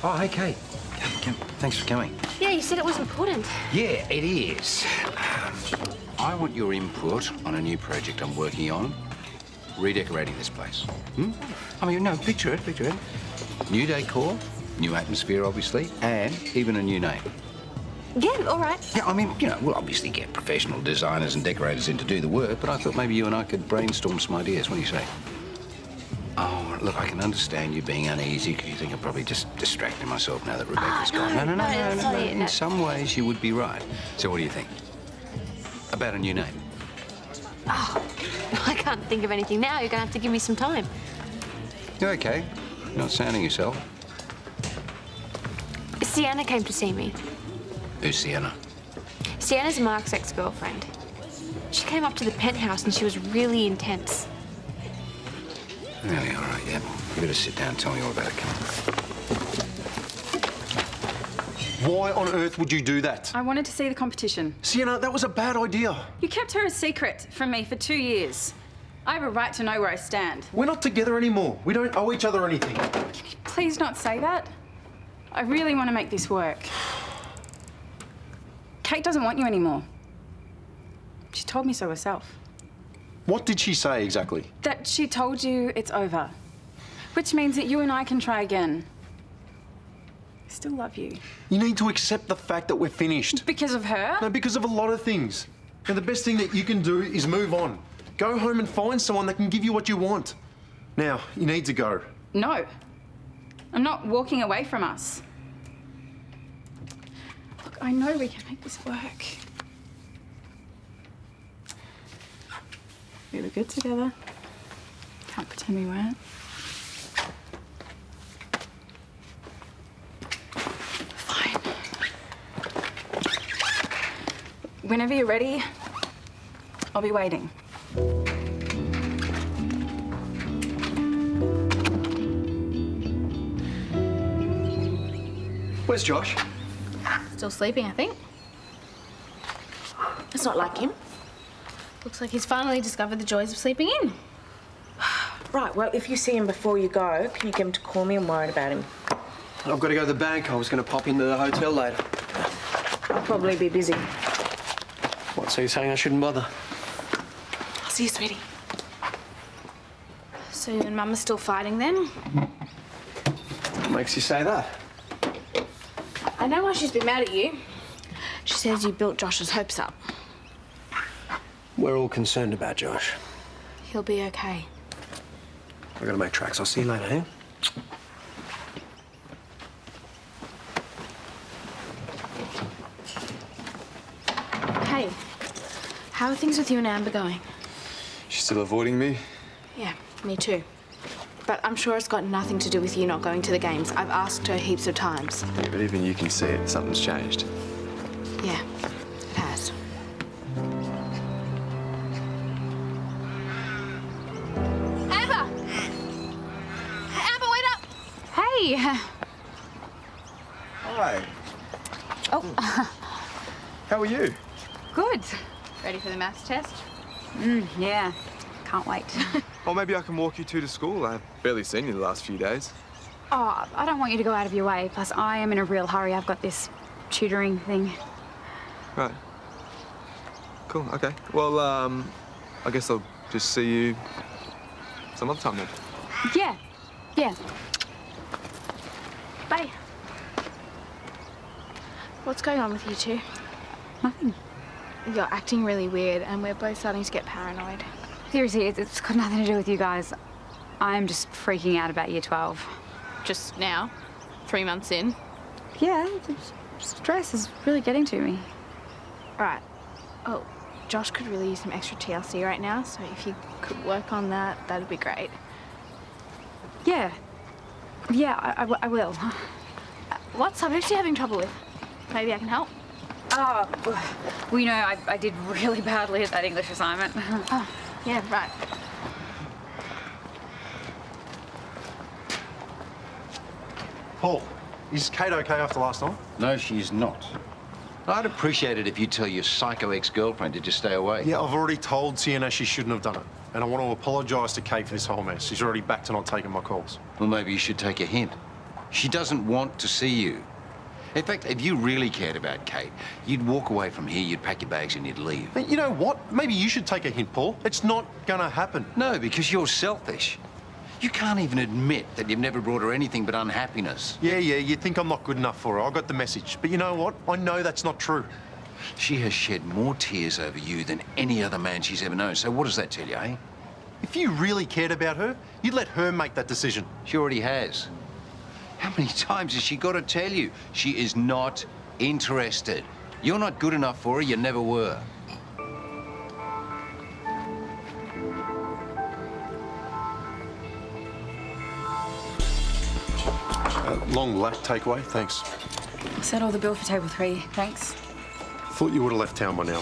Oh, hey, Kate. Thanks for coming. Yeah, you said it was important. Yeah, it is. I want your input on a new project I'm working on. Redecorating this place. I mean, no, picture it. New decor, new atmosphere, obviously, and even a new name. Yeah, all right. Yeah, I mean, you know, we'll obviously get professional designers and decorators in to do the work, but I thought maybe you and I could brainstorm some ideas. What do you say? Oh, look, I can understand you being uneasy because you think I'm probably just distracting myself now that Rebecca's gone. No. In some ways, you would be right. So what do you think? About a new name? Oh, I can't think of anything now. You're going to have to give me some time. You're okay. You're not sounding yourself. Sienna came to see me. Who's Sienna? Sienna's Mark's ex-girlfriend. She came up to the penthouse and she was really intense. Really, all right, yeah. You better sit down and tell me all about it, come on. Why on earth would you do that? I wanted to see the competition. Sienna, that was a bad idea. You kept her a secret from me for 2 years. I have a right to know where I stand. We're not together anymore. We don't owe each other anything. Can you please not say that? I really want to make this work. Kate doesn't want you anymore. She told me so herself. What did she say exactly? That she told you it's over. Which means that you and I can try again. I still love you. You need to accept the fact that we're finished. Because of her? No, because of a lot of things. And the best thing that you can do is move on. Go home and find someone that can give you what you want. Now, you need to go. No. I'm not walking away from us. Look, I know we can make this work. We were good together. Can't pretend we weren't. Fine. Whenever you're ready, I'll be waiting. Where's Josh? Still sleeping, I think. That's not like him. Looks like he's finally discovered the joys of sleeping in. Right, well, if you see him before you go, can you get him to call me? I'm worried about him. I've got to go to the bank. I was going to pop into the hotel later. I'll probably be busy. What, so you're saying I shouldn't bother? I'll see you, sweetie. So you and Mum are still fighting then? What makes you say that? I know why she's been mad at you. She says you built Josh's hopes up. We're all concerned about Josh. He'll be okay. I've got to make tracks. I'll see you later, eh? Hey, how are things with you and Amber going? She's still avoiding me? Yeah, me too. But I'm sure it's got nothing to do with you not going to the games. I've asked her heaps of times. Yeah, but even you can see it. Something's changed. Yeah, it has. Amber! Amber, wait up! Hey! Hi. Oh. How are you? Good. Ready for the maths test? Yeah. Can't wait. Or maybe I can walk you two to school. I've barely seen you the last few days. Oh, I don't want you to go out of your way. Plus, I am in a real hurry. I've got this tutoring thing. Right. Cool, okay. Well, I guess I'll just see you some other time then. Yeah. Yeah. Bye. What's going on with you two? Nothing. You're acting really weird and we're both starting to get paranoid. Seriously, it's got nothing to do with you guys. I'm just freaking out about year 12. Just now? 3 months in? Yeah, the stress is really getting to me. Right. Oh, Josh could really use some extra TLC right now, so if you could work on that, that'd be great. Yeah. Yeah, I will. What subjects are you having trouble with? Maybe I can help. Oh, well, you know, I did really badly at that English assignment. Oh, yeah, right. Paul, is Kate okay after last night? No, she's not. I'd appreciate it if you'd tell your psycho ex-girlfriend to just stay away. Yeah, I've already told Sienna she shouldn't have done it. And I want to apologise to Kate for this whole mess. She's already back to not taking my calls. Well, maybe you should take a hint. She doesn't want to see you. In fact, if you really cared about Kate, you'd walk away from here, you'd pack your bags and you'd leave. But you know what? Maybe you should take a hint, Paul. It's not gonna happen. No, because you're selfish. You can't even admit that you've never brought her anything but unhappiness. Yeah, you think I'm not good enough for her. I got the message. But you know what? I know that's not true. She has shed more tears over you than any other man she's ever known. So what does that tell you, eh? If you really cared about her, you'd let her make that decision. She already has. How many times has she got to tell you she is not interested? You're not good enough for her, you never were. Long black takeaway, thanks. Settle the bill for table 3, thanks. Thought you would have left town by now.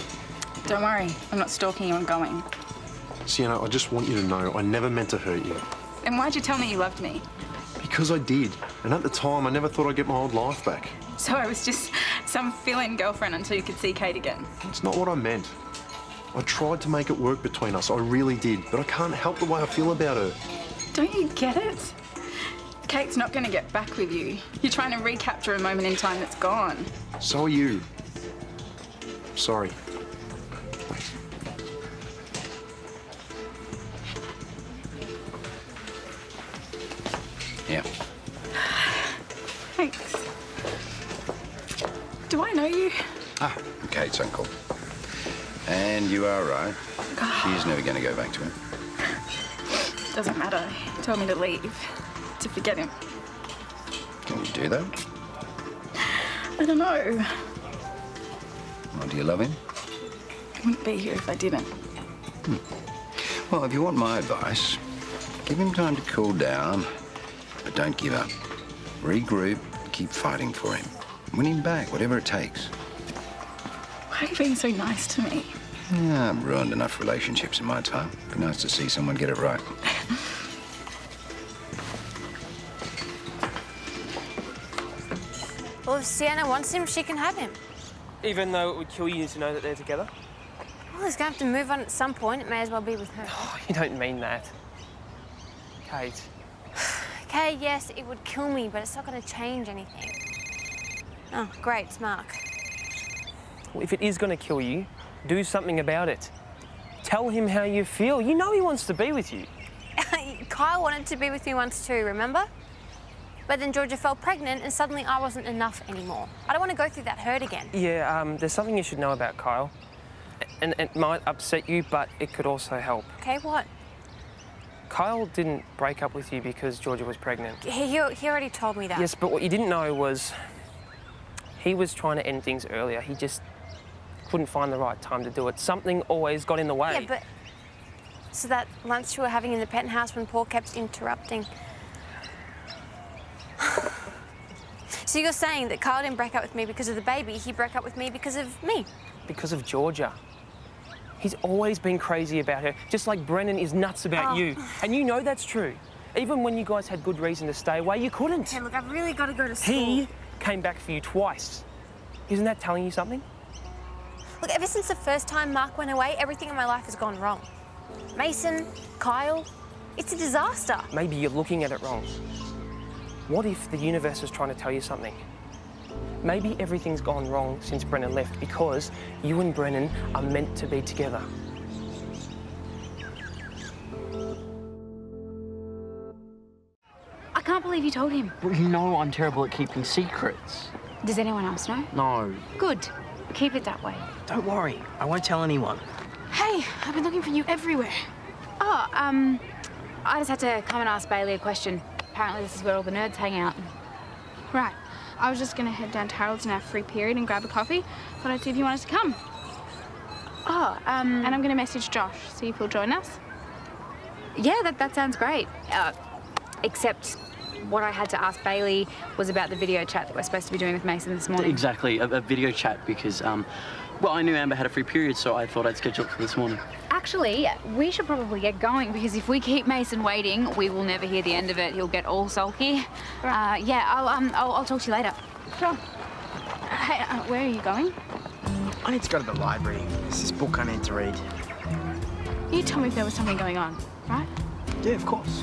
Don't worry, I'm not stalking you, I'm going. Sienna, I just want you to know I never meant to hurt you. Then why'd you tell me you loved me? Because I did. And at the time, I never thought I'd get my old life back. So I was just some fill-in girlfriend until you could see Kate again. It's not what I meant. I tried to make it work between us, I really did, but I can't help the way I feel about her. Don't you get it? Kate's not going to get back with you. You're trying to recapture a moment in time that's gone. So are you. Sorry. Yeah. Thanks. Do I know you? Ah, Kate's uncle. And you are right. She's never going to go back to him. Doesn't matter. He told me to leave. To forget him. Can you do that? I don't know. Well, do you love him? I wouldn't be here if I didn't. Well, if you want my advice, give him time to cool down, but don't give up. Regroup, keep fighting for him. Win him back, whatever it takes. Why are you being so nice to me? Yeah, I've ruined enough relationships in my time. Be nice to see someone get it right. Well, if Sienna wants him, she can have him. Even though it would kill you to know that they're together? Well, he's going to have to move on at some point. It may as well be with her. Oh, you don't mean that. Kate. Okay, yes, it would kill me, but it's not going to change anything. Oh, great, it's Mark. Well, if it is going to kill you, do something about it. Tell him how you feel. You know he wants to be with you. Kyle wanted to be with me once too, remember? But then Georgia fell pregnant and suddenly I wasn't enough anymore. I don't want to go through that hurt again. Yeah, there's something you should know about Kyle. And it might upset you, but it could also help. Okay, what? Kyle didn't break up with you because Georgia was pregnant. He already told me that. Yes, but what you didn't know was he was trying to end things earlier. He just couldn't find the right time to do it. Something always got in the way. Yeah, but... So that lunch you were having in the penthouse when Paul kept interrupting... So you're saying that Karl didn't break up with me because of the baby, he broke up with me because of me? Because of Georgia. He's always been crazy about her, just like Brennan is nuts about you. And you know that's true. Even when you guys had good reason to stay away, you couldn't. Okay, look, I've really got to go to school. He came back for you twice. Isn't that telling you something? Look, ever since the first time Mark went away, everything in my life has gone wrong. Mason, Kyle, it's a disaster. Maybe you're looking at it wrong. What if the universe is trying to tell you something? Maybe everything's gone wrong since Brennan left because you and Brennan are meant to be together. I can't believe you told him. Well, you know I'm terrible at keeping secrets. Does anyone else know? No. Good. Keep it that way. Don't worry, I won't tell anyone. Hey, I've been looking for you everywhere. Oh, I just had to come and ask Bailey a question. Apparently this is where all the nerds hang out. Right. I was just going to head down to Harold's in our free period and grab a coffee. Thought I'd see if you wanted to come. Oh, And I'm going to message Josh, see if he'll join us. Yeah, that sounds great. Except what I had to ask Bailey was about the video chat that we're supposed to be doing with Mason this morning. Exactly, a video chat because, well, I knew Amber had a free period, so I thought I'd schedule it for this morning. Actually, we should probably get going because if we keep Mason waiting, we will never hear the end of it. He'll get all sulky. Right. Yeah, I'll talk to you later. Sure. Hey, where are you going? I need to go to the library. There's this book I need to read. You told me if there was something going on, right? Yeah, of course.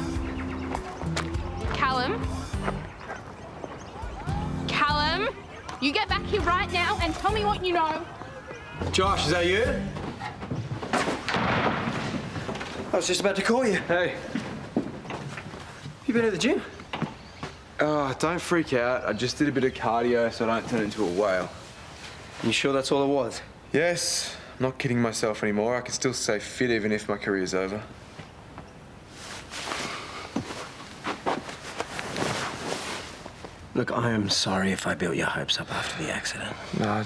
Callum? You get back here right now and tell me what you know. Josh, is that you? I was just about to call you. Hey. You been at the gym? Oh, don't freak out. I just did a bit of cardio so I don't turn into a whale. You sure that's all it was? Yes. I'm not kidding myself anymore. I can still stay fit even if my career's over. Look, I am sorry if I built your hopes up after the accident. No,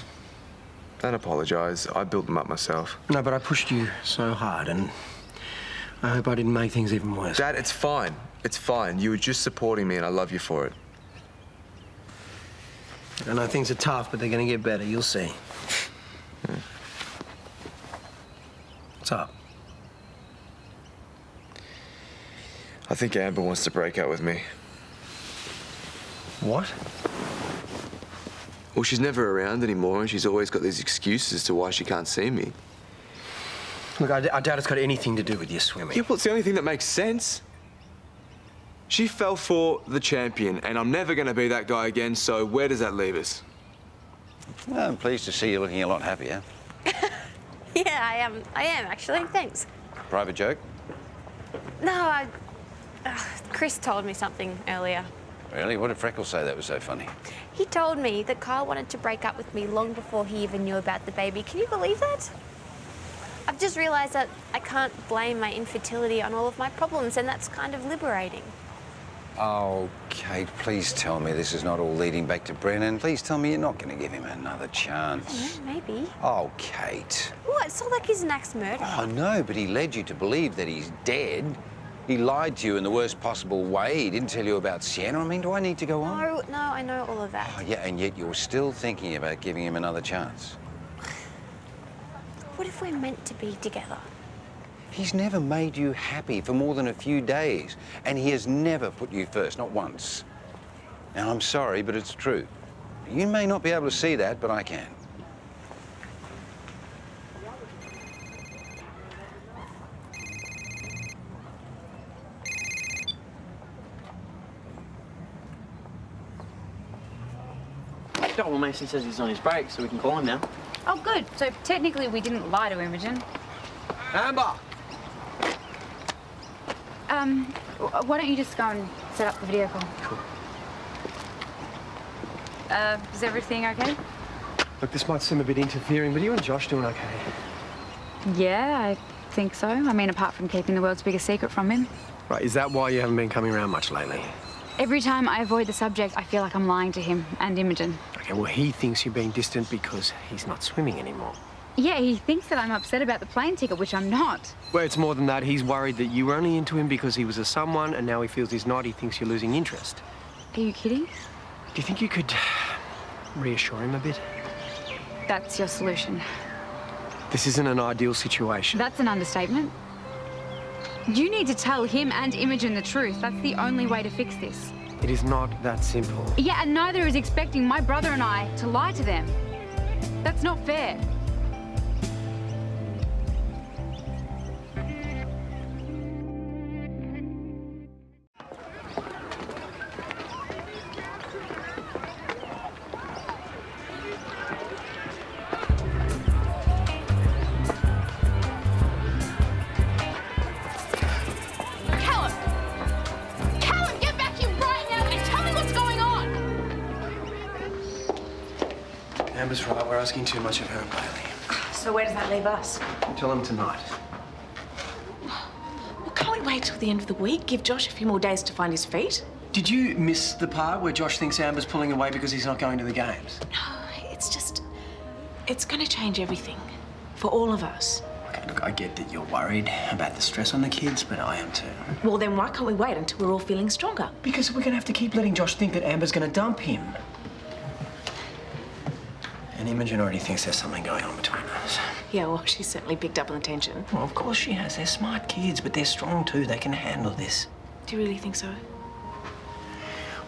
don't apologise. I built them up myself. No, but I pushed you so hard, and I hope I didn't make things even worse. Dad, it's fine. It's fine. You were just supporting me, and I love you for it. I know things are tough, but they're going to get better. You'll see. Yeah. What's up? I think Amber wants to break up with me. What? Well, she's never around anymore, and she's always got these excuses as to why she can't see me. Look, I doubt it's got anything to do with your swimming. Yeah, well, it's the only thing that makes sense. She fell for the champion, and I'm never going to be that guy again, so where does that leave us? Well, I'm pleased to see you looking a lot happier. Yeah, I am actually. Thanks. Private joke? No, Chris told me something earlier. Really? What did Freckles say that was so funny? He told me that Karl wanted to break up with me long before he even knew about the baby. Can you believe that? I've just realised that I can't blame my infertility on all of my problems, and that's kind of liberating. Oh, Kate, please tell me this is not all leading back to Brennan. Please tell me you're not going to give him another chance. Yeah, maybe. Oh, Kate. What? It's not like he's an axe murderer. Oh, no, but he led you to believe that he's dead. He lied to you in the worst possible way. He didn't tell you about Sienna. I mean, do I need to go on? No, I know all of that. Oh, yeah, and yet you're still thinking about giving him another chance. What if we're meant to be together? He's never made you happy for more than a few days, and he has never put you first, not once. Now, I'm sorry, but it's true. You may not be able to see that, but I can. Oh, well, Mason says he's on his break, so we can call him now. Oh, good. So technically we didn't lie to Imogen. Amber! Why don't you just go and set up the video call? Cool. Is everything okay? Look, this might seem a bit interfering, but are you and Josh doing okay? Yeah, I think so. I mean, apart from keeping the world's biggest secret from him. Right, is that why you haven't been coming around much lately? Every time I avoid the subject, I feel like I'm lying to him and Imogen. Okay, well, he thinks you're being distant because he's not swimming anymore. Yeah, he thinks that I'm upset about the plane ticket, which I'm not. Well, it's more than that. He's worried that you were only into him because he was a someone, and now he feels he's not. He thinks you're losing interest. Are you kidding? Do you think you could reassure him a bit? That's your solution. This isn't an ideal situation. That's an understatement. You need to tell him and Imogen the truth. That's the only way to fix this. It is not that simple. Yeah, and neither is expecting my brother and I to lie to them. That's not fair. Amber's right. We're asking too much of her and Bailey. So where does that leave us? Tell them tonight. Well, can't we wait till the end of the week? Give Josh a few more days to find his feet? Did you miss the part where Josh thinks Amber's pulling away because he's not going to the games? No, it's just... It's going to change everything. For all of us. Okay, look, I get that you're worried about the stress on the kids, but I am too. Well, then why can't we wait until we're all feeling stronger? Because we're going to have to keep letting Josh think that Amber's going to dump him. And Imogen already thinks there's something going on between us. Yeah, well, she's certainly picked up on the tension. Well, of course she has. They're smart kids, but they're strong too. They can handle this. Do you really think so?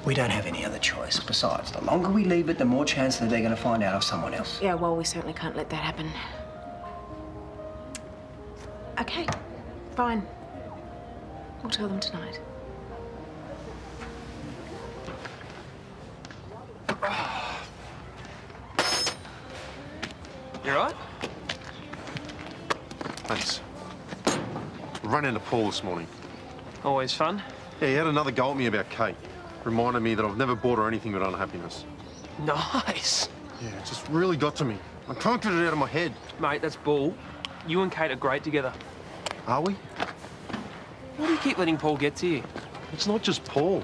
We don't have any other choice. Besides, the longer we leave it, the more chance that they're going to find out of someone else. Yeah, well, we certainly can't let that happen. Okay, fine. We'll tell them tonight. You right? Thanks. Ran into Paul this morning. Always fun. Yeah, he had another go at me about Kate. Reminded me that I've never bought her anything but unhappiness. Nice. Yeah, it just really got to me. I can't get it out of my head. Mate, that's bull. You and Kate are great together. Are we? Why do you keep letting Paul get to you? It's not just Paul.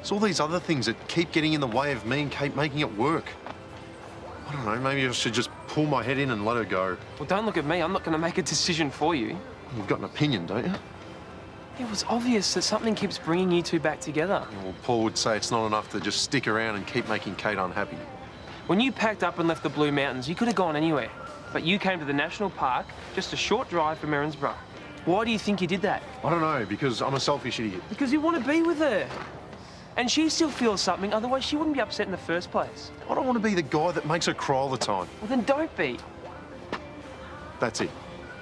It's all these other things that keep getting in the way of me and Kate making it work. I don't know, maybe I should just pull my head in and let her go. Well, don't look at me. I'm not going to make a decision for you. You've got an opinion, don't you? It was obvious that something keeps bringing you two back together. Well, Paul would say it's not enough to just stick around and keep making Kate unhappy. When you packed up and left the Blue Mountains, you could have gone anywhere. But you came to the National Park, just a short drive from Erinsborough. Why do you think you did that? I don't know, because I'm a selfish idiot. Because you want to be with her. And she still feels something, otherwise she wouldn't be upset in the first place. I don't want to be the guy that makes her cry all the time. Well, then don't be. That's it.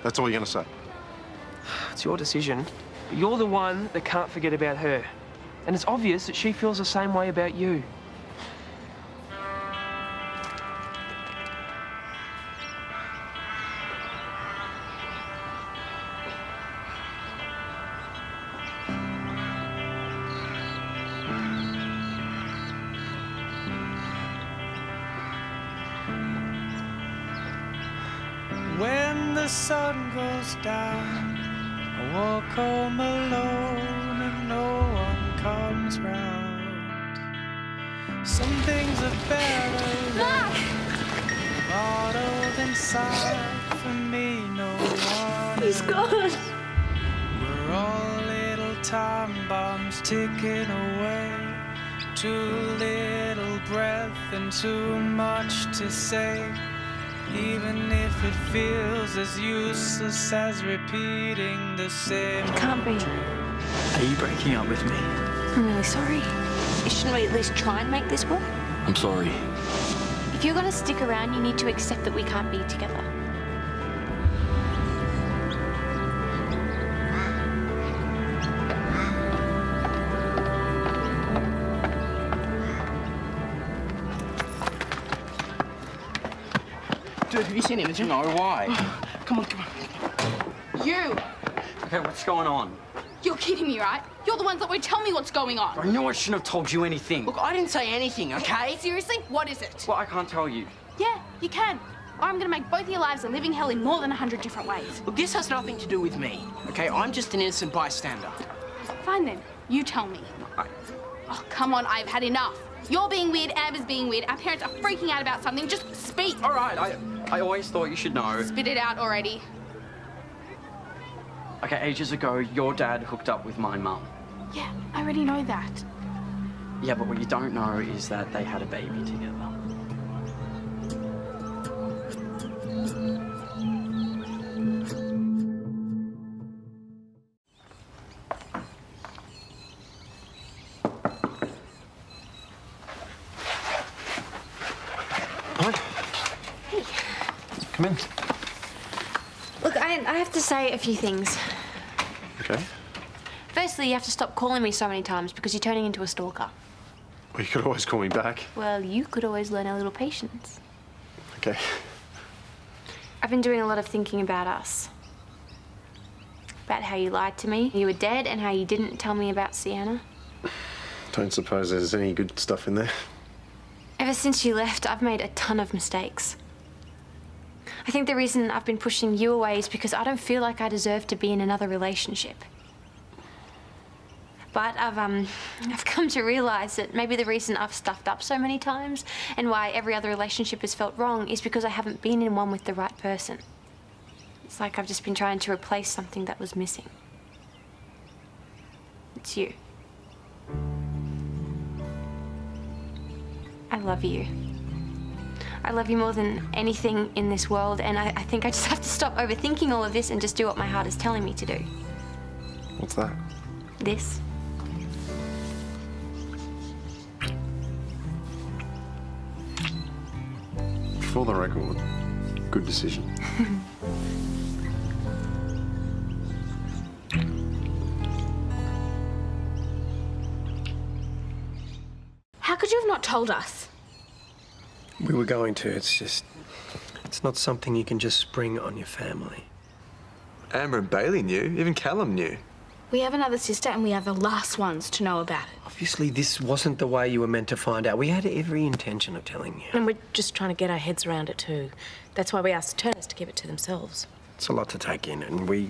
That's all you're going to say. It's your decision. But you're the one that can't forget about her. And it's obvious that she feels the same way about you. When the sun goes down, I walk home alone and no one comes round. Some things are better bottled inside. For me, no one. He's gone. We're all little time bombs ticking away. Too little breath and too much to say. Even if it feels as useless as repeating the same. It can't be. Are you breaking up with me? I'm really sorry. Shouldn't we at least try and make this work? I'm sorry. If you're going to stick around, you need to accept that we can't be together. Dude, have you seen him? No, why? Come on. You! Okay, what's going on? You're kidding me, right? You're the ones that won't tell me what's going on. I knew I shouldn't have told you anything. Look, I didn't say anything, okay? Seriously? What is it? Well, I can't tell you. Yeah, you can. Or I'm gonna make both of your lives a living hell in more than 100 different ways. Look, this has nothing to do with me, okay? I'm just an innocent bystander. Fine then. You tell me. Oh, come on, I've had enough. You're being weird, Amber's being weird, our parents are freaking out about something. Just speak. All right, I always thought you should know. Spit it out already. Okay, ages ago, your dad hooked up with my mum. Yeah, I already know that. Yeah, but what you don't know is that they had a baby together. Come in. Look, I have to say a few things. Okay. Firstly, you have to stop calling me so many times because you're turning into a stalker. Well, you could always call me back. Well, you could always learn a little patience. Okay. I've been doing a lot of thinking about us. About how you lied to me, you were dead, and how you didn't tell me about Sienna. Don't suppose there's any good stuff in there. Ever since you left, I've made a ton of mistakes. I think the reason I've been pushing you away is because I don't feel like I deserve to be in another relationship. But I've come to realise that maybe the reason I've stuffed up so many times and why every other relationship has felt wrong is because I haven't been in one with the right person. It's like I've just been trying to replace something that was missing. It's you. I love you. I love you more than anything in this world, and I think I just have to stop overthinking all of this and just do what my heart is telling me to do. What's that? This. For the record, good decision. How could you have not told us? We were going to, it's just... It's not something you can just spring on your family. Amber and Bailey knew. Even Callum knew. We have another sister and we are the last ones to know about it. Obviously, this wasn't the way you were meant to find out. We had every intention of telling you. And we're just trying to get our heads around it too. That's why we asked the Turners to keep it to themselves. It's a lot to take in, and we're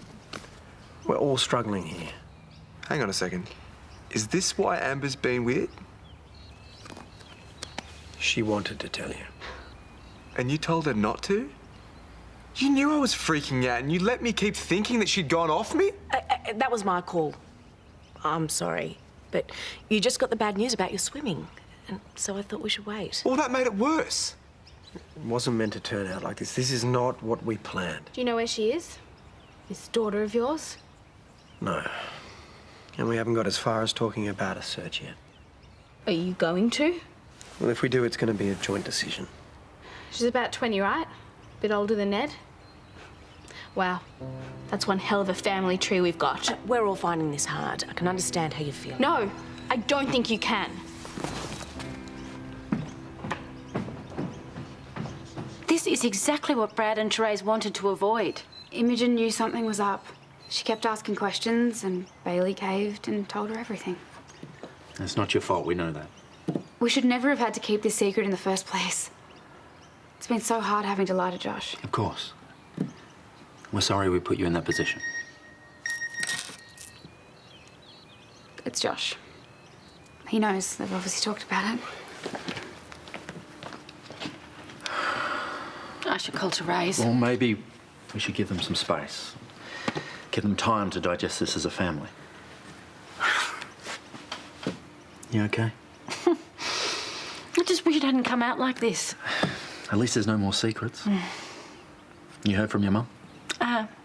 all struggling here. Hang on a second. Is this why Amber's been weird? She wanted to tell you. And you told her not to? You knew I was freaking out, and you let me keep thinking that she'd gone off me? That was my call. I'm sorry, but you just got the bad news about your swimming, and so I thought we should wait. Well, that made it worse. It wasn't meant to turn out like this. This is not what we planned. Do you know where she is? This daughter of yours? No. And we haven't got as far as talking about a search yet. Are you going to? Well, if we do, it's going to be a joint decision. She's about 20, right? Bit older than Ned? Wow. That's one hell of a family tree we've got. We're all finding this hard. I can understand how you feel. No, I don't think you can. This is exactly what Brad and Therese wanted to avoid. Imogen knew something was up. She kept asking questions and Bailey caved and told her everything. It's not your fault, we know that. We should never have had to keep this secret in the first place. It's been so hard having to lie to Josh. Of course. We're sorry we put you in that position. It's Josh. He knows. They've obviously talked about it. I should call Therese. Well, maybe we should give them some space. Give them time to digest this as a family. You okay? I just wish it hadn't come out like this. At least there's no more secrets. You heard from your mum?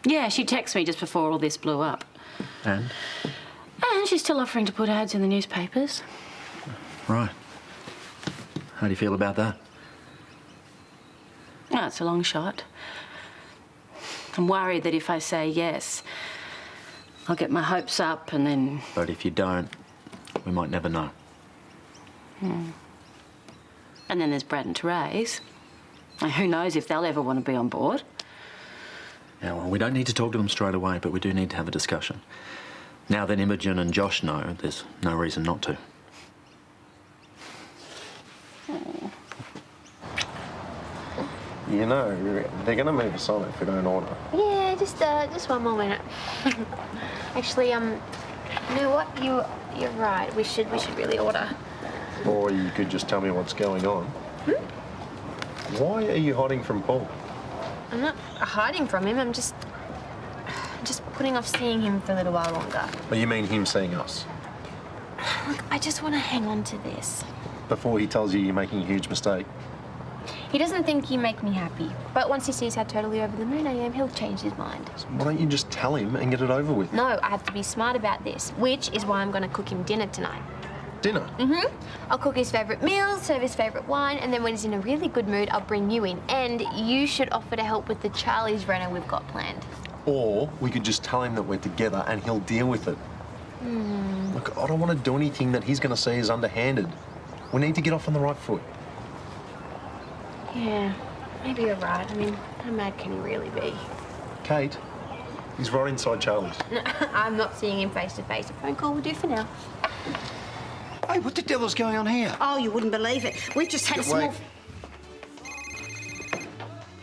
Yeah, she texted me just before all this blew up. And? And she's still offering to put ads in the newspapers. Right. How do you feel about that? Oh, it's a long shot. I'm worried that if I say yes, I'll get my hopes up and then... But if you don't, we might never know. And then there's Brad and Therese. Who knows if they'll ever want to be on board. Yeah, well, we don't need to talk to them straight away, but we do need to have a discussion. Now that Imogen and Josh know, there's no reason not to. You know, they're going to move us on if we don't order. Yeah, just one more minute. Actually, you know what? You're right. We should really order. Or you could just tell me what's going on. Why are you hiding from Paul? I'm not hiding from him. I'm just putting off seeing him for a little while longer. Well, you mean him seeing us? Look, I just want to hang on to this. Before he tells you you're making a huge mistake? He doesn't think you make me happy, but once he sees how totally over the moon I am, he'll change his mind. So why don't you just tell him and get it over with? No, I have to be smart about this, which is why I'm going to cook him dinner tonight. Dinner? I'll cook his favourite meals, serve his favourite wine, and then when he's in a really good mood, I'll bring you in. And you should offer to help with the Charlie's Renner we've got planned. Or we could just tell him that we're together and he'll deal with it. Look, I don't want to do anything that he's going to see as underhanded. We need to get off on the right foot. Yeah, maybe you're right. I mean, how mad can he really be? Kate, he's right inside Charlie's. I'm not seeing him face to face. A phone call will do for now. Hey, what the devil's going on here? Oh, you wouldn't believe it. We've just had a small...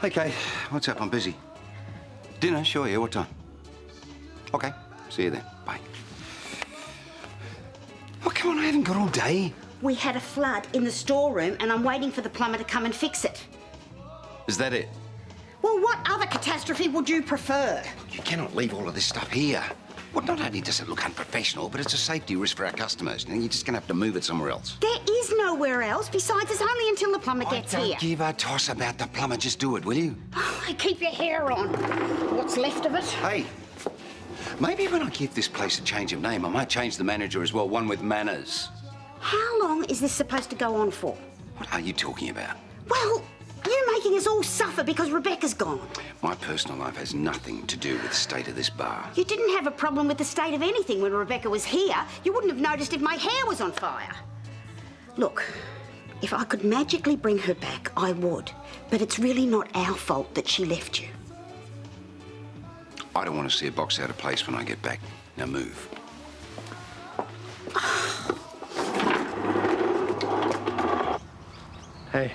Hey, Kate, what's up? I'm busy. Dinner? Sure, yeah. What time? Okay, see you then. Bye. Oh, come on, I haven't got all day. We had a flood in the storeroom and I'm waiting for the plumber to come and fix it. Is that it? Well, what other catastrophe would you prefer? You cannot leave all of this stuff here. Well, not only does it look unprofessional, but it's a safety risk for our customers. You know, you're just going to have to move it somewhere else. There is nowhere else. Besides, it's only until the plumber gets here. Don't give a toss about the plumber. Just do it, will you? Oh, keep your hair on. What's left of it? Hey, maybe when I give this place a change of name, I might change the manager as well, one with manners. How long is this supposed to go on for? What are you talking about? Well, you're making us all suffer because Rebecca's gone. My personal life has nothing to do with the state of this bar. You didn't have a problem with the state of anything when Rebecca was here. You wouldn't have noticed if my hair was on fire. Look, If I could magically bring her back, I would. But it's really not our fault that she left you. I don't want to see a box out of place when I get back. Now move. Hey.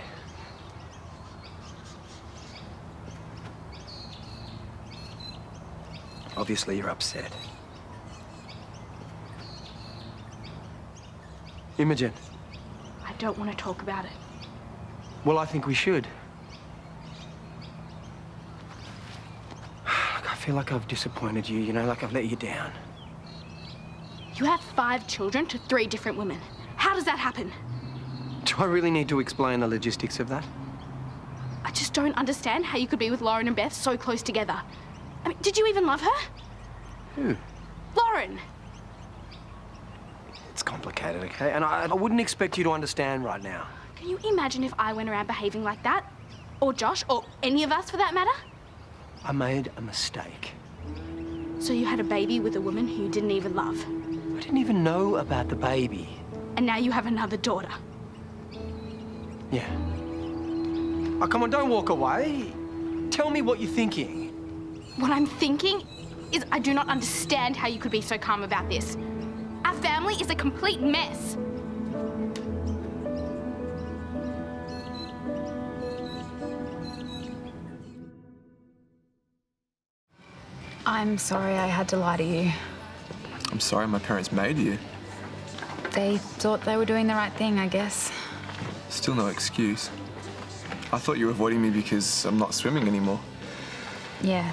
Obviously you're upset. Imogen. I don't want to talk about it. Well, I think we should. Look, I feel like I've disappointed you, you know, like I've let you down. You have 5 children to 3 different women. How does that happen? Do I really need to explain the logistics of that? I just don't understand how you could be with Lauren and Beth so close together. I mean, did you even love her? Who? Lauren! It's complicated, okay? And I wouldn't expect you to understand right now. Can you imagine if I went around behaving like that? Or Josh, or any of us for that matter? I made a mistake. So you had a baby with a woman who you didn't even love. I didn't even know about the baby. And now you have another daughter. Yeah. Oh, come on, don't walk away. Tell me what you're thinking. What I'm thinking is I do not understand how you could be so calm about this. Our family is a complete mess. I'm sorry I had to lie to you. I'm sorry my parents made you. They thought they were doing the right thing, I guess. Still no excuse. I thought you were avoiding me because I'm not swimming anymore. Yeah,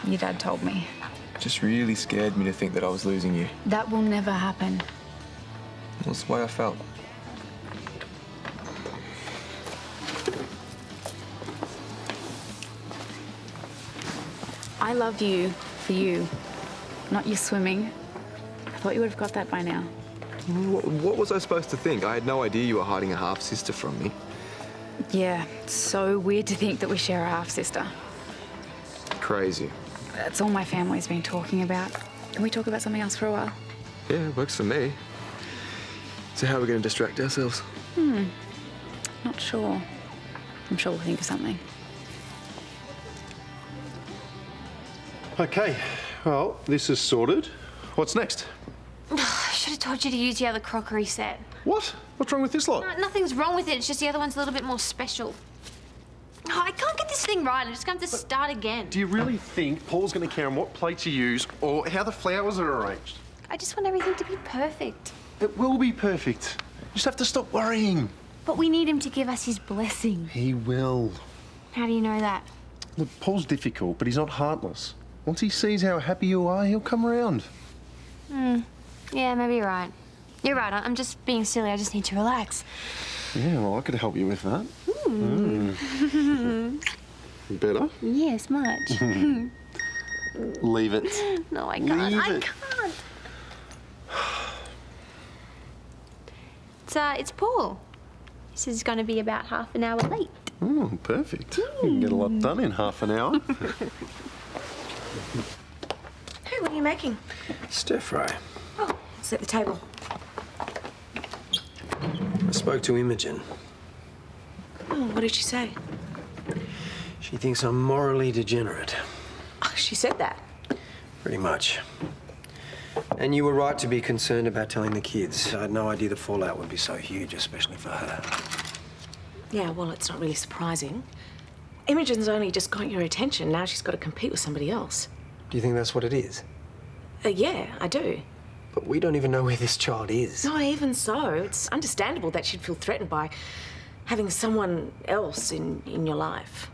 your dad told me. It just really scared me to think that I was losing you. That will never happen. That's the way I felt. I love you for you, not your swimming. I thought you would have got that by now. What was I supposed to think? I had no idea you were hiding a half-sister from me. Yeah, it's so weird to think that we share a half-sister. Crazy. That's all my family's been talking about. Can we talk about something else for a while? Yeah, it works for me. So how are we going to distract ourselves? Not sure. I'm sure we'll think of something. Okay, well, this is sorted. What's next? I should have told you to use the other crockery set. What? What's wrong with this lot? No, nothing's wrong with it. It's just the other one's a little bit more special. Oh, I can't get this thing right. I'm just going to have to start again. Do you really think Paul's going to care on what plates you use or how the flowers are arranged? I just want everything to be perfect. It will be perfect. You just have to stop worrying. But we need him to give us his blessing. He will. How do you know that? Look, Paul's difficult, but he's not heartless. Once he sees how happy you are, he'll come around. Yeah, maybe you're right. You're right. I'm just being silly. I just need to relax. Yeah, well, I could help you with that. Better? Yes, much. Leave it. No, I can't. Leave I it. can't. It's Paul. He says he's going to be about half an hour late. Perfect. You can get a lot done in half an hour. Hey, what are you making? Stir fry. Oh, it's at the table. I spoke to Imogen. Oh, what did she say? She thinks I'm morally degenerate. Oh, she said that. Pretty much. And you were right to be concerned about telling the kids. I had no idea the fallout would be so huge, especially for her. Yeah, well, it's not really surprising. Imogen's only just got your attention. Now she's got to compete with somebody else. Do you think that's what it is? Yeah, I do. But we don't even know where this child is. No, even so, it's understandable that she'd feel threatened by having someone else in your life.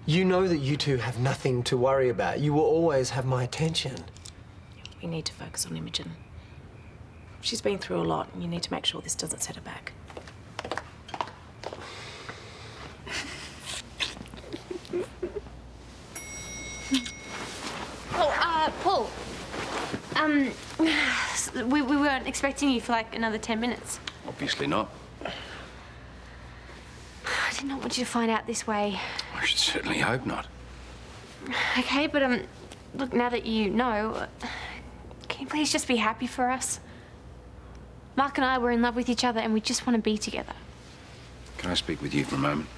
You know that you two have nothing to worry about. You will always have my attention. We need to focus on Imogen. She's been through a lot, and you need to make sure this doesn't set her back. Oh, Paul. We weren't expecting you for like another 10 minutes. Obviously not. I did not want you to find out this way. I should certainly hope not. Okay, but look, now that you know, can you please just be happy for us? Mark and I were in love with each other and we just want to be together. Can I speak with you for a moment?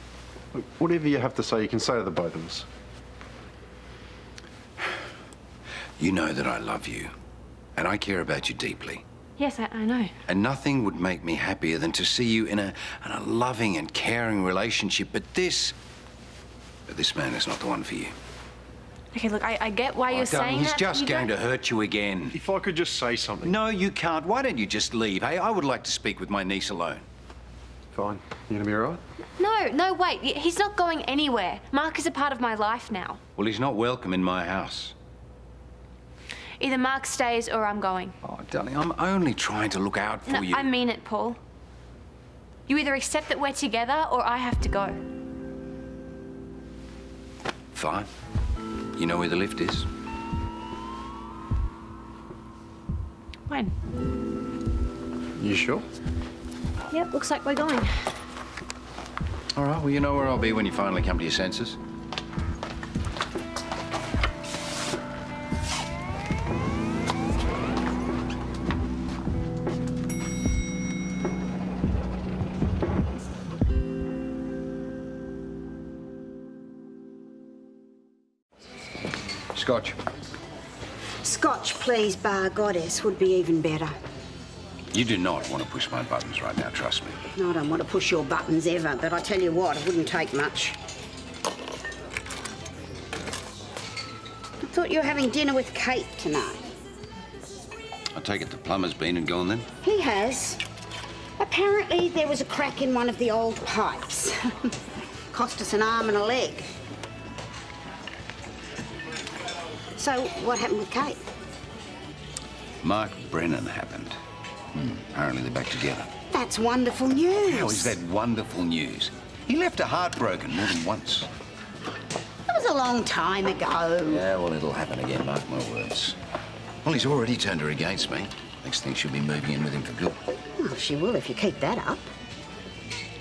Look, whatever you have to say, you can say to the both of us. You know that I love you, and I care about you deeply. Yes, I know. And nothing would make me happier than to see you in a loving and caring relationship. But this man is not the one for you. Okay, look, I get why you're saying he's that. just going to hurt you again. If I could just say something. No, you can't. Why don't you just leave? Hey, I would like to speak with my niece alone. Fine. You gonna be all right? No, wait. He's not going anywhere. Mark is a part of my life now. Well, he's not welcome in my house. Either Mark stays or I'm going. Oh, darling, I'm only trying to look out for you. I mean it, Paul. You either accept that we're together or I have to go. Fine. You know where the lift is? When? You sure? Yep, looks like we're going. All right, well, you know where I'll be when you finally come to your senses. Scotch. Scotch, please, bar goddess, would be even better. You do not want to push my buttons right now, trust me. No, I don't want to push your buttons ever, but I tell you what, it wouldn't take much. I thought you were having dinner with Kate tonight. I take it the plumber's been and gone then? He has. Apparently there was a crack in one of the old pipes. Cost us an arm and a leg. So, what happened with Kate? Mark Brennan happened. Apparently they're back together. That's wonderful news. How is that wonderful news? He left her heartbroken more than once. That was a long time ago. Yeah, well, it'll happen again, mark my words. Well, he's already turned her against me. Next thing she'll be moving in with him for good. Well, she will if you keep that up.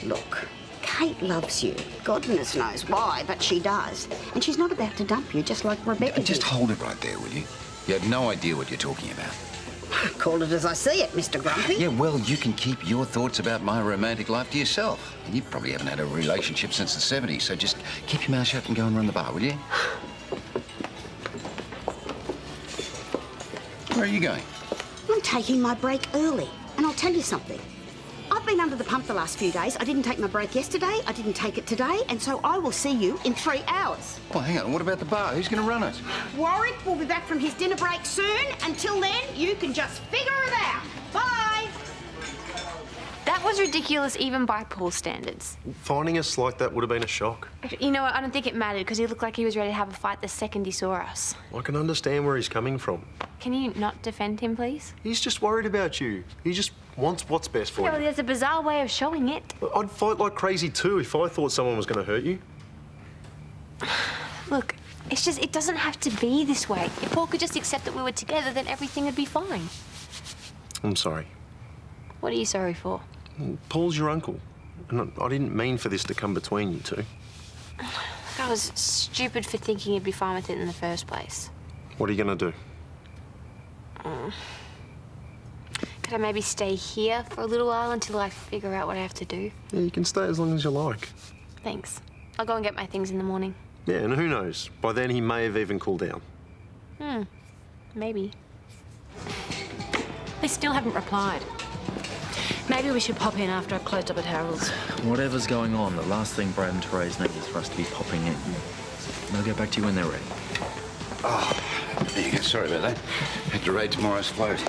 Look, Kate loves you. Goodness knows why, but she does. And she's not about to dump you, just like Rebecca Just did. hold it right there, will you? You have no idea what you're talking about. Call it as I see it, Mr. Grumpy. Yeah, well, you can keep your thoughts about my romantic life to yourself. And you probably haven't had a relationship since the 70s, so just keep your mouth shut and go and run the bar, will you? Where are you going? I'm taking my break early, and I'll tell you something. I've been under the pump the last few days. I didn't take my break yesterday, I didn't take it today, and so I will see you in 3 hours. Oh, hang on, what about the bar? Who's going to run it? Warwick will be back from his dinner break soon. Until then, you can just figure it out. Bye! That was ridiculous even by Paul's standards. Finding us like that would have been a shock. You know what, I don't think it mattered because he looked like he was ready to have a fight the second he saw us. I can understand where he's coming from. Can you not defend him, please? He's just worried about you. He just wants what's best for Yeah, well, you. there's a bizarre way of showing it. I'd fight like crazy too if I thought someone was going to hurt you. Look, it's just, it doesn't have to be this way. If Paul could just accept that we were together, then everything would be fine. I'm sorry. What are you sorry for? Paul's your uncle. And I didn't mean for this to come between you two. I was stupid for thinking you'd be fine with it in the first place. What are you going to do? Could I maybe stay here for a little while until I figure out what I have to do? Yeah, you can stay as long as you like. Thanks. I'll go and get my things in the morning. Yeah, and who knows? By then he may have even cooled down. Maybe. They still haven't replied. Maybe we should pop in after I've closed up at Harold's. Whatever's going on, the last thing Brad and Therese need is for us to be popping in. They'll get back to you when they're ready. Oh, there you go. Sorry about that. Had to raid tomorrow's float.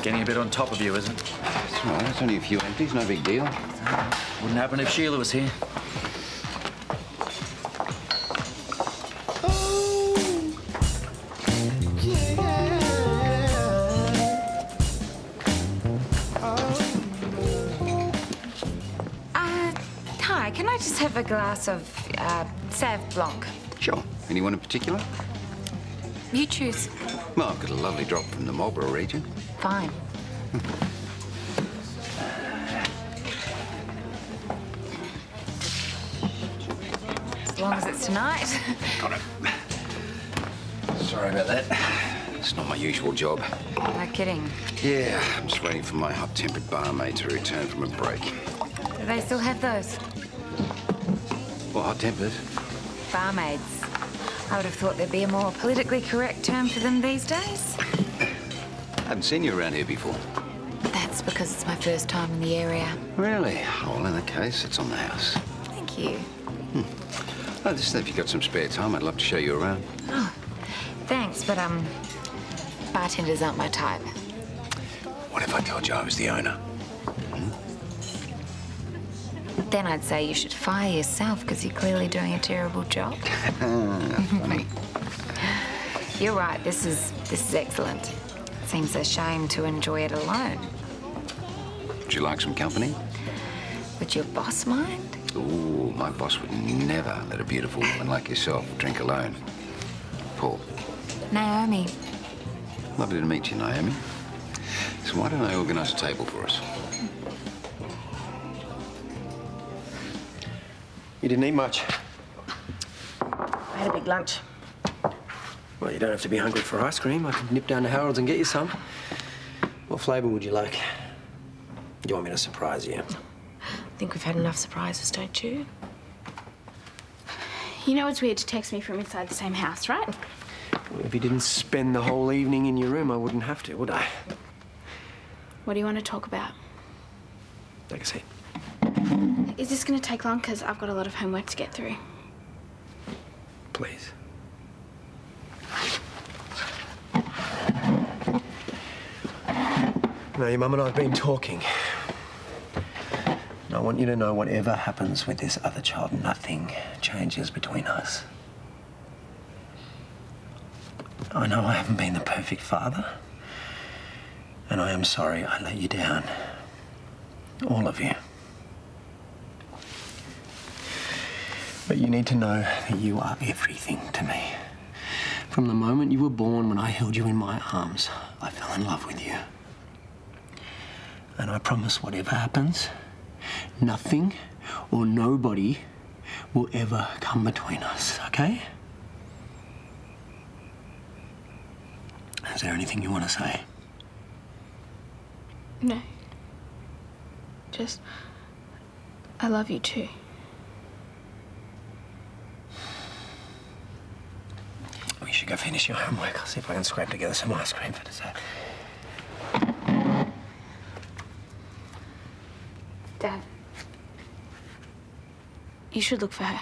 Getting a bit on top of you, isn't it? It's all right. It's only a few empties. No big deal. Wouldn't happen if Sheila was here. Hi, can I just have a glass of Sauv Blanc? Sure. Anyone in particular? You choose. Well, I've got a lovely drop from the Marlborough region. Fine. As long as it's tonight. Got it. Sorry about that. It's not my usual job. No kidding. Yeah, I'm just waiting for my hot-tempered barmaid to return from a break. they still have those? Well, hot-tempered. Barmaids. I would have thought there'd be a more politically correct term for them these days. I haven't seen you around here before. That's because it's my first time in the area. Really? Well, in that case, it's on the house. Thank you. Oh, just if you've got some spare time, I'd love to show you around. Oh, thanks, but, bartenders aren't my type. What if I told you I was the owner? Then I'd say you should fire yourself because you're clearly doing a terrible job. Funny. You're right, this is excellent. Seems a shame to enjoy it alone. Would you like some company? Would your boss mind? Ooh, my boss would never let a beautiful woman like yourself drink alone. Paul. Naomi. Lovely to meet you, Naomi. So why don't I organise a table for us? You didn't eat much. I had a big lunch. Well, you don't have to be hungry for ice cream. I can nip down to Harold's and get you some. What flavour would you like? You want me to surprise you? I think we've had enough surprises, don't you? You know it's weird to text me from inside the same house, right? Well, if you didn't spend the whole evening in your room, I wouldn't have to, would I? What do you want to talk about? Take a seat. Is this going to take long? Because I've got a lot of homework to get through. Please. Now, your mum and I have been talking. And I want you to know whatever happens with this other child, nothing changes between us. I know I haven't been the perfect father. And I am sorry I let you down. All of you. But you need to know that you are everything to me. From the moment you were born, when I held you in my arms, I fell in love with you. And I promise whatever happens, nothing or nobody will ever come between us, okay? Is there anything you want to say? No. Just, I love you too. We should go finish your homework. I'll see if I can scrape together some ice cream for dessert. Dad. You should look for her.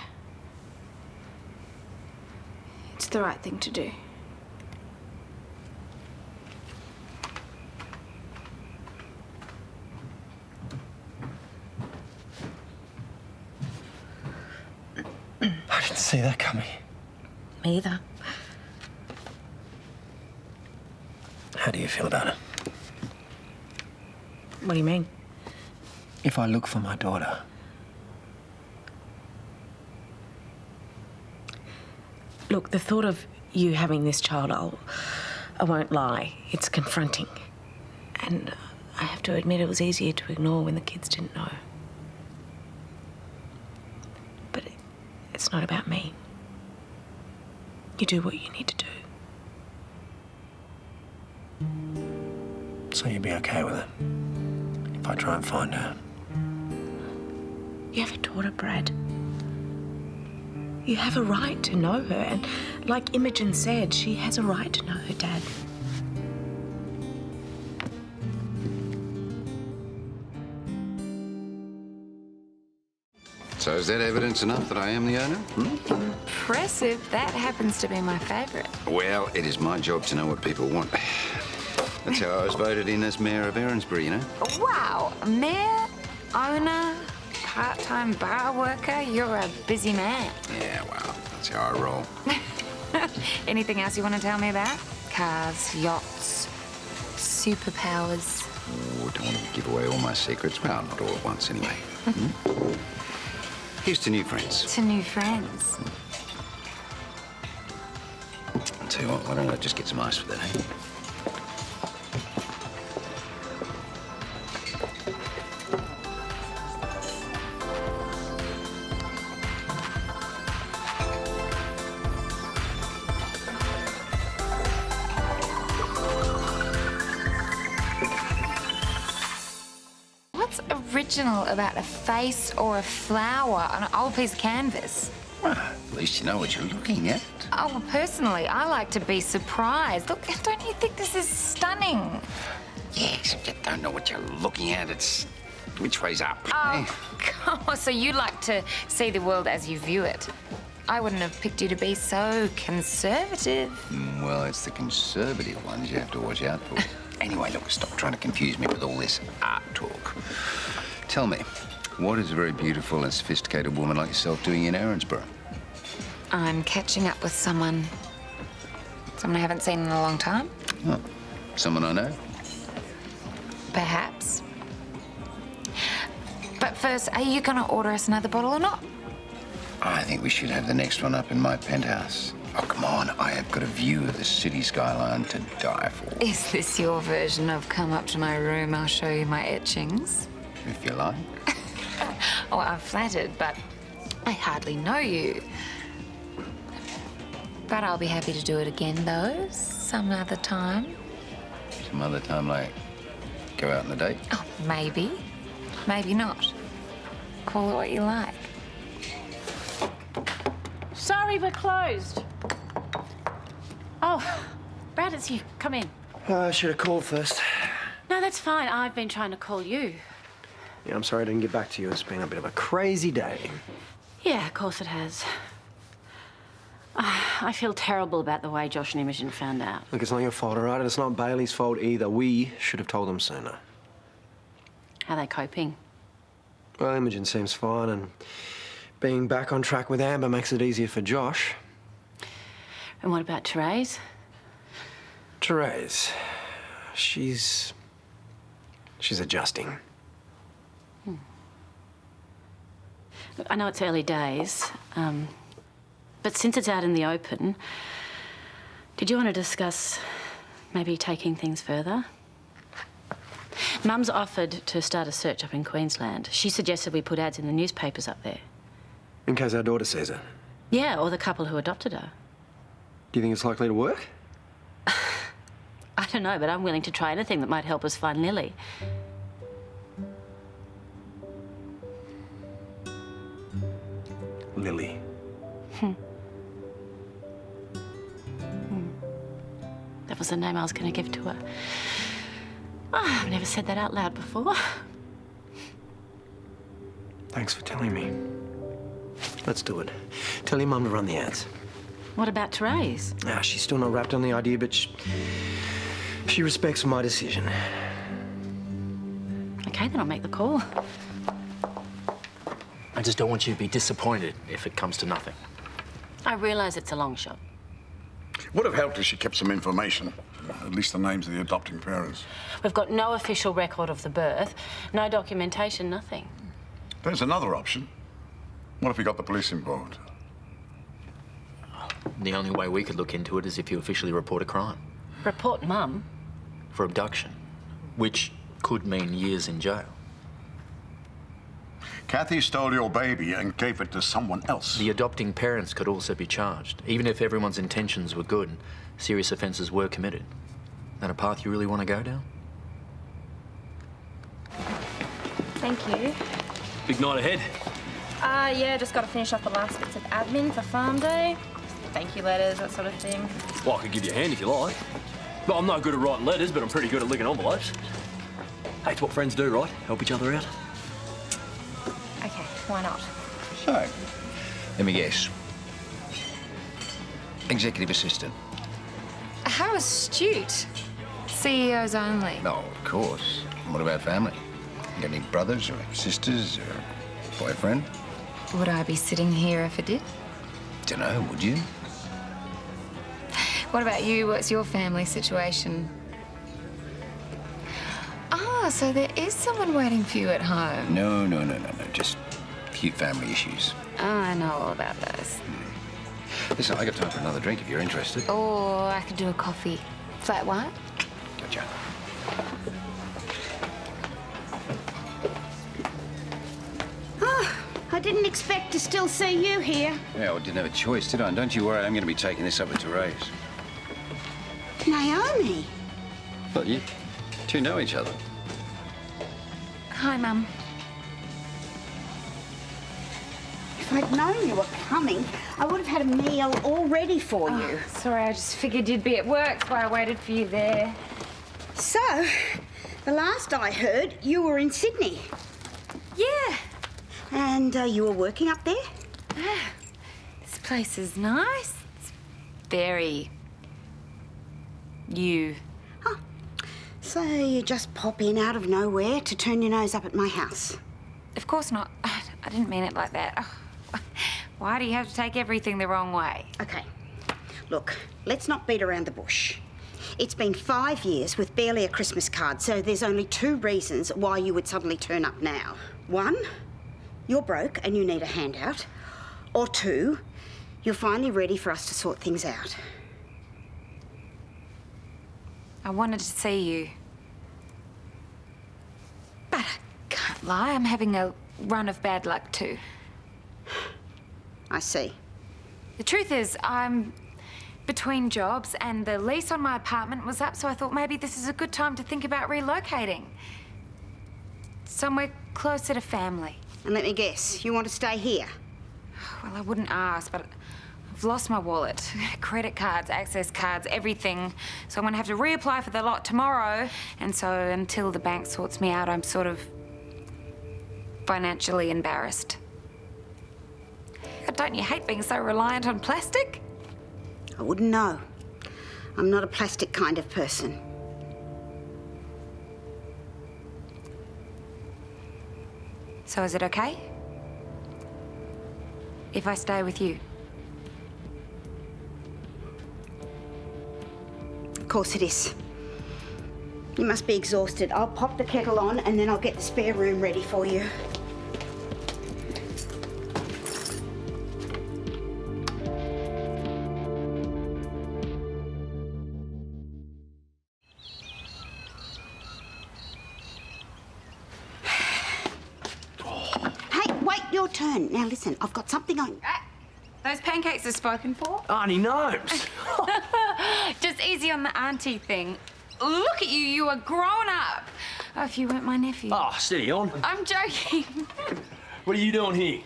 It's the right thing to do. I didn't see that coming. Me either. How do you feel about it? What do you mean? If I look for my daughter. Look, the thought of you having this child, I won't lie, it's confronting. And I have to admit it was easier to ignore when the kids didn't know. But it's not about me. You do what you need to do. So you'd be okay with it? If I try and find her? You have a daughter, Brad. You have a right to know her, and like Imogen said, she has a right to know her dad. So is that evidence enough that I am the owner? Impressive. That happens to be my favourite. Well, it is my job to know what people want. That's how I was voted in as Mayor of Erinsborough, you know? Wow. Mayor, owner, part-time bar worker. You're a busy man. Yeah, well, that's how I roll. Anything else you want to tell me about? Cars, yachts, superpowers. Oh, don't want to give away all my secrets. Well, not all at once, anyway. Here's to new friends. To new friends. I'll tell you what, why don't I just get some ice for that, eh? original about a face or a flower on an old piece of canvas. Well, at least you know what you're looking at. Oh, well, personally, I like to be surprised. Look, don't you think this is stunning? Yeah, except you don't know what you're looking at. It's which way's up. Oh, God, so you like to see the world as you view it. I wouldn't have picked you to be so conservative. Well, it's the conservative ones you have to watch out for. Anyway, look, stop trying to confuse me with all this art talk. Tell me, what is a very beautiful and sophisticated woman like yourself doing in Erinsborough? I'm catching up with someone I haven't seen in a long time. Oh, someone I know? Perhaps. But first, are you going to order us another bottle or not? I think we should have the next one up in my penthouse. Oh, come on. I have got a view of the city skyline to die for. Is this your version of come up to my room, I'll show you my etchings? If you like. Oh, I'm flattered, but I hardly know you. But I'll be happy to do it again, though, some other time. Some other time, like, go out on a date? Oh, maybe. Maybe not. Call it what you like. Sorry, we're closed. Oh, Brad, it's you. Come in. I should have called first. No, that's fine. I've been trying to call you. Yeah, I'm sorry I didn't get back to you. It's been a bit of a crazy day. Yeah, of course it has. I feel terrible about the way Josh and Imogen found out. Look, it's not your fault, all right? And it's not Bailey's fault either. We should have told them sooner. How are they coping? Well, Imogen seems fine, and being back on track with Amber makes it easier for Josh. And what about Therese? Therese, she's adjusting. Look, I know it's early days, but since it's out in the open, did you want to discuss maybe taking things further? Mum's offered to start a search up in Queensland. She suggested we put ads in the newspapers up there. In case our daughter sees it. Yeah, or the couple who adopted her. Do you think it's likely to work? I don't know, but I'm willing to try anything that might help us find Lily. Lily. That was the name I was going to give to her. Oh, I've never said that out loud before. Thanks for telling me. Let's do it. Tell your mum to run the ads. What about Therese? She's still not wrapped on the idea, but she respects my decision. Okay, then I'll make the call. I just don't want you to be disappointed if it comes to nothing. I realise it's a long shot. Would have helped if she kept some information, at least the names of the adopting parents. We've got no official record of the birth, no documentation, nothing. There's another option. What if we got the police involved? The only way we could look into it is if you officially report a crime. Report Mum? For abduction, which could mean years in jail. Kathy stole your baby and gave it to someone else. The adopting parents could also be charged, even if everyone's intentions were good. Serious offences were committed. That a path you really want to go down? Thank you. Big night ahead. Yeah, just got to finish off the last bits of admin for farm day. Thank you letters, that sort of thing. Well, I could give you a hand if you like. Well, I'm no good at writing letters, but I'm pretty good at licking envelopes. Hey, it's what friends do, right? Help each other out. Okay, why not? So, let me guess. Executive assistant. How astute. CEOs only. No, of course. What about family? You got any brothers or sisters or boyfriend? Would I be sitting here if it did? Dunno, would you? What about you? What's your family situation? Ah, so there is someone waiting for you at home. No. Just cute family issues. Oh, I know all about those. Listen, I got time for another drink if you're interested. Or I could do a coffee. Flat white? Gotcha. I didn't expect to still see you here. Yeah, I didn't have a choice, did I? And don't you worry, I'm going to be taking this up with Therese. Naomi. Well, you two know each other. Hi, Mum. If I'd known you were coming, I would have had a meal all ready for you. Sorry, I just figured you'd be at work, so I waited for you there. So, the last I heard, you were in Sydney. Yeah. And you were working up there? This place is nice. It's very... you. So you just pop in out of nowhere to turn your nose up at my house? Of course not. I didn't mean it like that. Why do you have to take everything the wrong way? Okay. Look, let's not beat around the bush. It's been 5 years with barely a Christmas card, so there's only 2 reasons why you would suddenly turn up now. 1, you're broke and you need a handout. Or 2, you're finally ready for us to sort things out. I wanted to see you. But I can't lie, I'm having a run of bad luck too. I see. The truth is, I'm between jobs and the lease on my apartment was up, so I thought maybe this is a good time to think about relocating. Somewhere closer to family. And let me guess, you want to stay here? Well, I wouldn't ask, but I've lost my wallet. Credit cards, access cards, everything. So I'm gonna have to reapply for the lot tomorrow. And so until the bank sorts me out, I'm sort of financially embarrassed. Don't you hate being so reliant on plastic? I wouldn't know. I'm not a plastic kind of person. So is it okay if I stay with you? Of course it is. You must be exhausted. I'll pop the kettle on and then I'll get the spare room ready for you. Hey, wait, your turn. Now listen, I've got something on. Those pancakes are spoken for. Auntie Gnomes. Just easy on the auntie thing. Look at you, you are grown up. Oh, if you weren't my nephew. Oh, steady on. I'm joking. What are you doing here?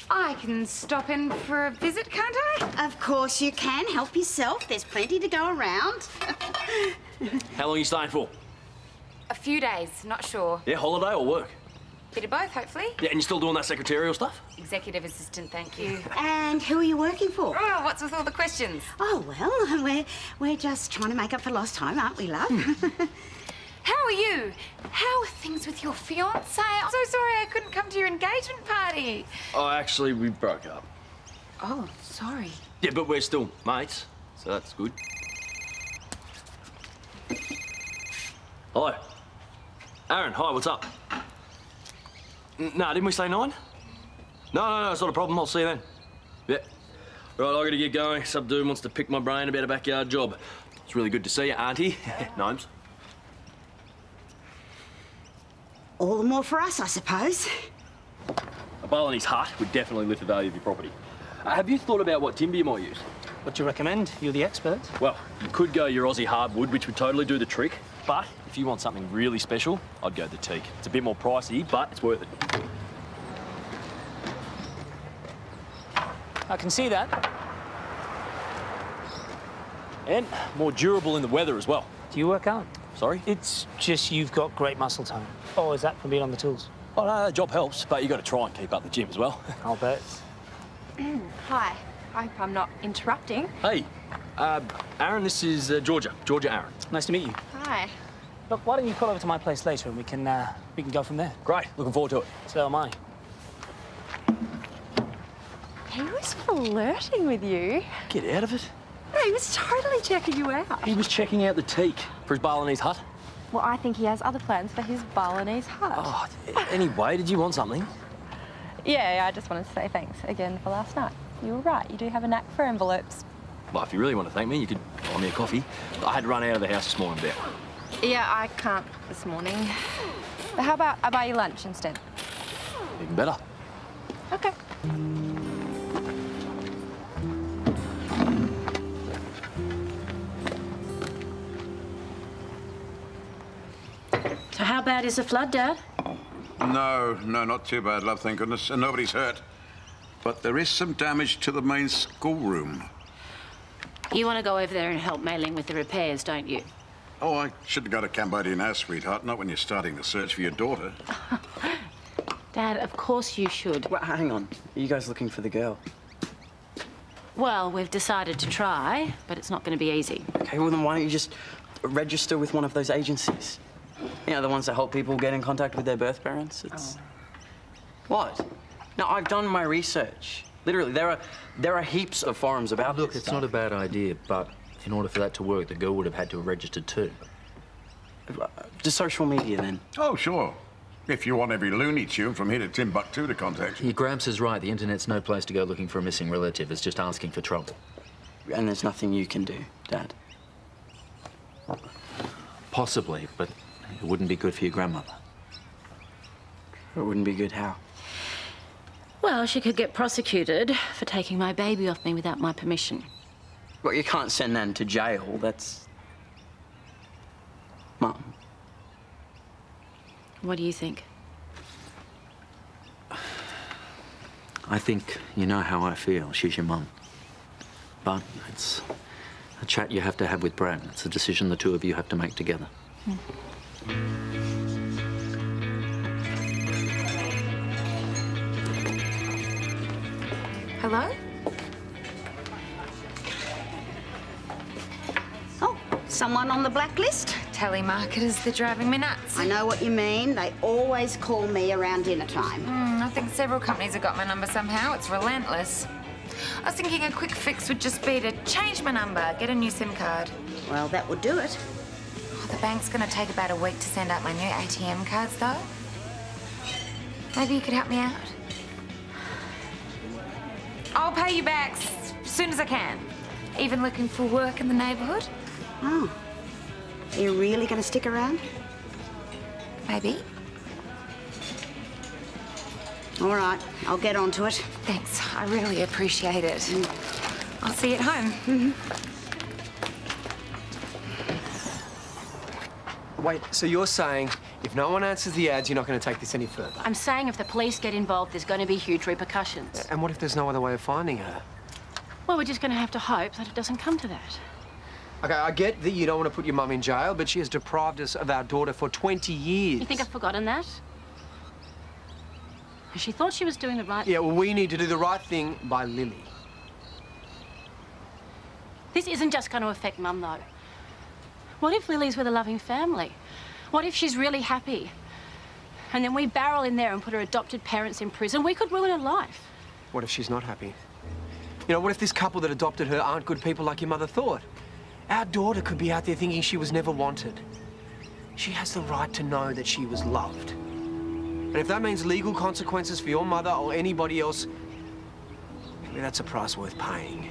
I can stop in for a visit, can't I? Of course you can. Help yourself. There's plenty to go around. How long are you staying for? A few days, not sure. Yeah, holiday or work? Bit of both, hopefully. Yeah, and you're still doing that secretarial stuff? Executive assistant, thank you. And who are you working for? Oh, what's with all the questions? Oh, well, we're just trying to make up for lost time, aren't we, love? How are you? How are things with your fiancé? I'm so sorry I couldn't come to your engagement party. Oh, actually, we broke up. Oh, sorry. Yeah, but we're still mates, so that's good. Hello. Aaron, hi, what's up? No, didn't we say 9? No, it's not a problem. I'll see you then. Yeah. Right, I gotta get going. Some dude wants to pick my brain about a backyard job. It's really good to see you, Auntie. Gnomes. All the more for us, I suppose. A Balinese hut would definitely lift the value of your property. Have you thought about what timber you might use? What do you recommend? You're the expert. Well, you could go your Aussie hardwood, which would totally do the trick. But if you want something really special, I'd go the teak. It's a bit more pricey, but it's worth it. I can see that. And more durable in the weather as well. Do you work out? Sorry? It's just you've got great muscle tone. Oh, is that from being on the tools? Oh, no, the job helps, but you got to try and keep up the gym as well. I'll bet. Hi. I hope I'm not interrupting. Hey, Aaron, this is Georgia. Georgia Aaron. Nice to meet you. Hi. Look, why don't you call over to my place later and we can go from there? Great. Looking forward to it. So am I. He was flirting with you. Get out of it. No, he was totally checking you out. He was checking out the teak for his Balinese hut. Well, I think he has other plans for his Balinese hut. Oh, anyway, did you want something? Yeah, I just wanted to say thanks again for last night. You were right, you do have a knack for envelopes. Well, if you really want to thank me, you could buy me a coffee. I had to run out of the house this morning a bit. Yeah, I can't this morning. But how about I buy you lunch instead? Even better. Okay. So how bad is the flood, Dad? No, not too bad, love, thank goodness. And nobody's hurt. But there is some damage to the main schoolroom. You want to go over there and help Meyne with the repairs, don't you? Oh, I shouldn't go to Cambodia now, sweetheart. Not when you're starting the search for your daughter. Dad, of course you should. Well, hang on. Are you guys looking for the girl? Well, we've decided to try, but it's not going to be easy. Okay, well then why don't you just register with one of those agencies? You know, the ones that help people get in contact with their birth parents. It's... What? No, I've done my research. Literally, there are heaps of forums about Look, this it's not a bad idea, but in order for that to work, the girl would have had to have registered too. Just social media, then? Oh, sure. If you want every Looney Tune from here to Timbuktu to contact you. Your Gramps is right. The internet's no place to go looking for a missing relative. It's just asking for trouble. And there's nothing you can do, Dad? Possibly, but it wouldn't be good for your grandmother. It wouldn't be good how? Well, she could get prosecuted for taking my baby off me without my permission. Well, you can't send Nan to jail. That's... Mum. What do you think? I think you know how I feel. She's your mum. But it's a chat you have to have with Brad. It's a decision the two of you have to make together. Hello? Oh, someone on the blacklist? Telemarketers, they're driving me nuts. I know what you mean. They always call me around dinner time. I think several companies have got my number somehow. It's relentless. I was thinking a quick fix would just be to change my number, get a new SIM card. Well, that would do it. Oh, the bank's going to take about a week to send out my new ATM cards, though. Maybe you could help me out? I'll pay you back as soon as I can. Even looking for work in the neighbourhood? Oh. Are you really going to stick around? Maybe. All right, I'll get on to it. Thanks, I really appreciate it. I'll see you at home. Wait, so you're saying if no one answers the ads, you're not going to take this any further? I'm saying if the police get involved, there's going to be huge repercussions. And what if there's no other way of finding her? Well, we're just going to have to hope that it doesn't come to that. Okay, I get that you don't want to put your mum in jail, but she has deprived us of our daughter for 20 years. You think I've forgotten that? She thought she was doing the right thing. Yeah, well, we need to do the right thing by Lily. This isn't just going to affect Mum, though. What if Lily's with a loving family? What if she's really happy? And then we barrel in there and put her adopted parents in prison? We could ruin her life. What if she's not happy? You know, what if this couple that adopted her aren't good people like your mother thought? Our daughter could be out there thinking she was never wanted. She has the right to know that she was loved. And if that means legal consequences for your mother or anybody else, maybe that's a price worth paying.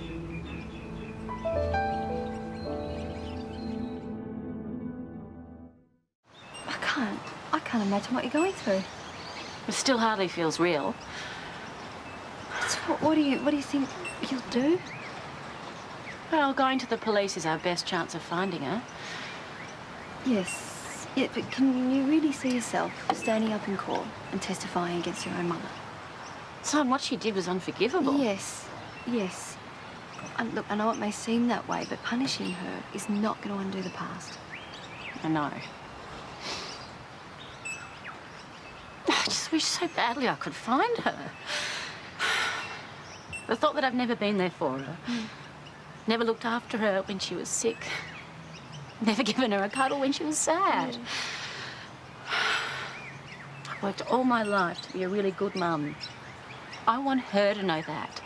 I can't imagine what you're going through. It still hardly feels real. So what do you think you'll do? Well, going to the police is our best chance of finding her. Yes. Yeah, but can you really see yourself standing up in court and testifying against your own mother? Son, what she did was unforgivable. Yes. Yes. And look, I know it may seem that way, but punishing her is not going to undo the past. I know. I just wish so badly I could find her. The thought that I've never been there for her. Never looked after her when she was sick. Never given her a cuddle when she was sad. I've worked all my life to be a really good mum. I want her to know that.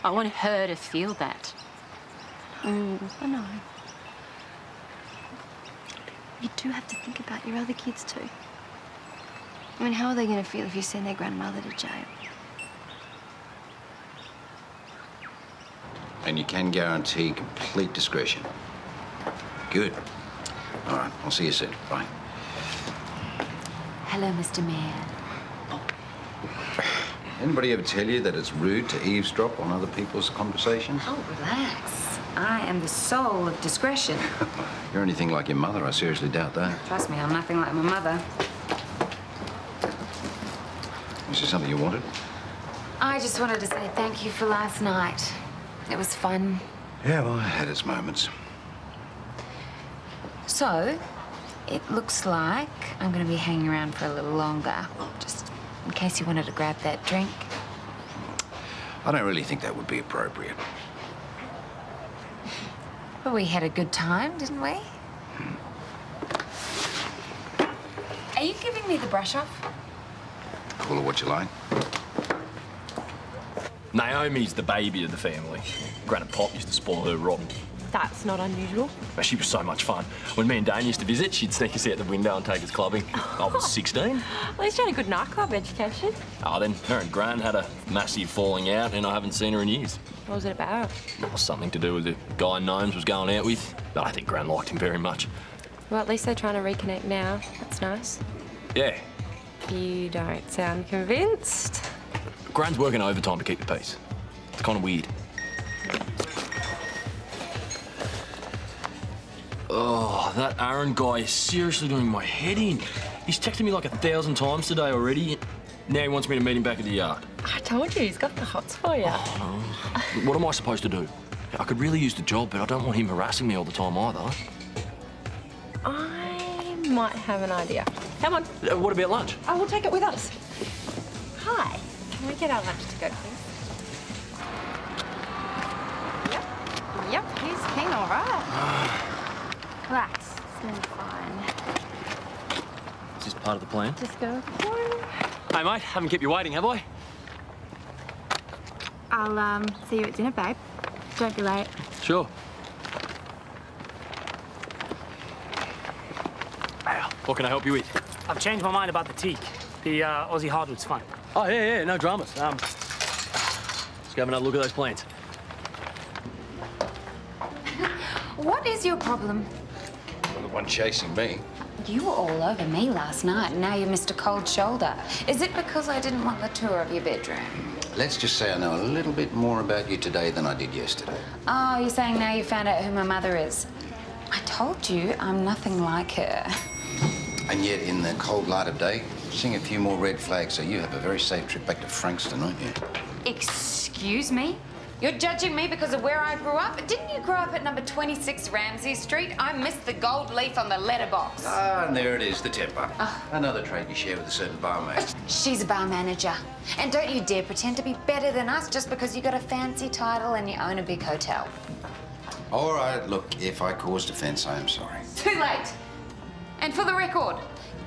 I want her to feel that. I know. You do have to think about your other kids too. I mean, how are they going to feel if you send their grandmother to jail? And you can guarantee complete discretion. Good. All right, I'll see you soon. Bye. Hello, Mr. Mayor. Anybody ever tell you that it's rude to eavesdrop on other people's conversations? Oh, relax. I am the soul of discretion. You're anything like your mother, I seriously doubt that. Trust me, I'm nothing like my mother. Is this something you wanted? I just wanted to say thank you for last night. It was fun. Yeah, well, it had its moments. So, it looks like I'm going to be hanging around for a little longer, just in case you wanted to grab that drink. I don't really think that would be appropriate. But we had a good time, didn't we? Are you giving me the brush off? Call it what you like. Naomi's the baby of the family. Gran and Pop used to spoil her rotten. That's not unusual. But she was so much fun. When me and Dane used to visit, she'd sneak us out the window and take us clubbing. I was 16. At least you had a good nightclub education. Oh, then her and Gran had a massive falling out, and I haven't seen her in years. What was it about? It was something to do with the guy Gnomes was going out with. But I think Gran liked him very much. Well, at least they're trying to reconnect now. That's nice. Yeah. You don't sound convinced. Gran's working overtime to keep the peace. It's kind of weird. Oh, that Aaron guy is seriously doing my head in. He's texted me like 1,000 times today already. Now he wants me to meet him back at the yard. I told you, he's got the hots for you. Oh, no. What am I supposed to do? I could really use the job, but I don't want him harassing me all the time either. I might have an idea. Come on. What about lunch? I will take it with us. Hi. Can we get our lunch to go, please? Yep, he's keen, all right. Relax, it's gonna be fine. Is this part of the plan? Just go with the flow. Hey, mate, haven't kept you waiting, have I? I'll see you at dinner, babe. Don't be late. Sure. What can I help you with? I've changed my mind about the teak. The Aussie hardwood's fine. Oh, yeah, no dramas. Let's go have another look at those plants. What is your problem? Well, the one chasing me. You were all over me last night, and now you're Mr. Cold Shoulder. Is it because I didn't want the tour of your bedroom? Let's just say I know a little bit more about you today than I did yesterday. Oh, you're saying now you found out who my mother is? I told you I'm nothing like her. And yet, in the cold light of day, seeing a few more red flags, so you have a very safe trip back to Frankston, aren't you? Excuse me? You're judging me because of where I grew up? Didn't you grow up at number 26 Ramsay Street? I missed the gold leaf on the letterbox. Ah, and there it is, the temper. Another trait you share with a certain barmaid. She's a bar manager. And don't you dare pretend to be better than us just because you got a fancy title and you own a big hotel. All right, look, if I caused offence, I am sorry. Too late. And for the record,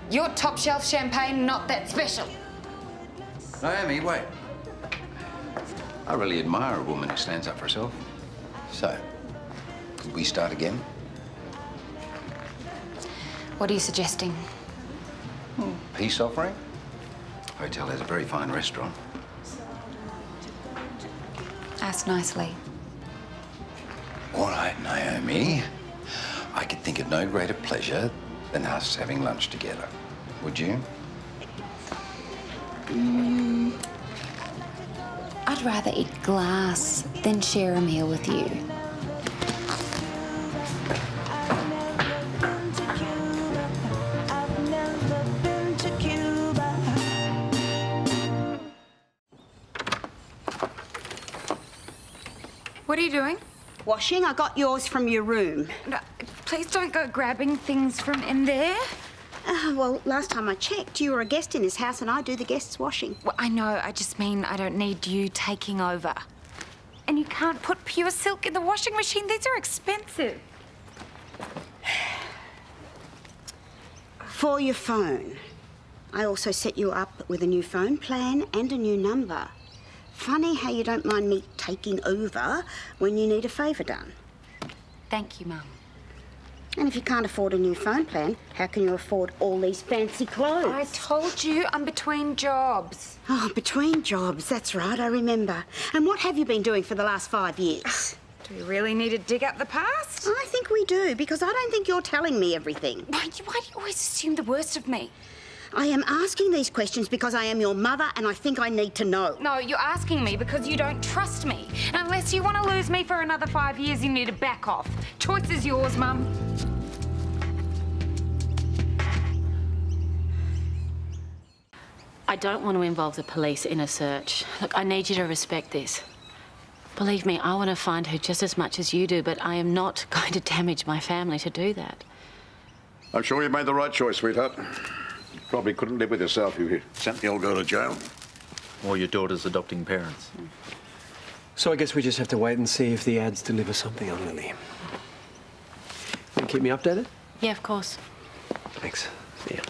your top shelf champagne not that special. Naomi, wait. I really admire a woman who stands up for herself. So, could we start again? What are you suggesting? Peace offering? Hotel has a very fine restaurant. Ask nicely. All right, Naomi. I could think of no greater pleasure than us having lunch together. Would you? I'd rather eat glass than share a meal with you. What are you doing? Washing. I got yours from your room. No, please don't go grabbing things from in there. Well, last time I checked, you were a guest in this house and I do the guests' washing. Well, I know. I just mean I don't need you taking over. And you can't put pure silk in the washing machine. These are expensive. For your phone, I also set you up with a new phone plan and a new number. Funny how you don't mind me taking over when you need a favour done. Thank you, Mum. And if you can't afford a new phone plan, how can you afford all these fancy clothes? I told you I'm between jobs. Oh, between jobs, that's right, I remember. And what have you been doing for the last 5 years? Do we really need to dig up the past? I think we do, because I don't think you're telling me everything. Why do you always assume the worst of me? I am asking these questions because I am your mother and I think I need to know. No, you're asking me because you don't trust me. And unless you want to lose me for another 5 years, you need to back off. Choice is yours, Mum. I don't want to involve the police in a search. Look, I need you to respect this. Believe me, I want to find her just as much as you do, but I am not going to damage my family to do that. I'm sure you made the right choice, sweetheart. You probably couldn't live with yourself if you sent the old girl to jail. Or your daughter's adopting parents. So I guess we just have to wait and see if the ads deliver something on Lily. Can you keep me updated? Yeah, of course. Thanks. See ya.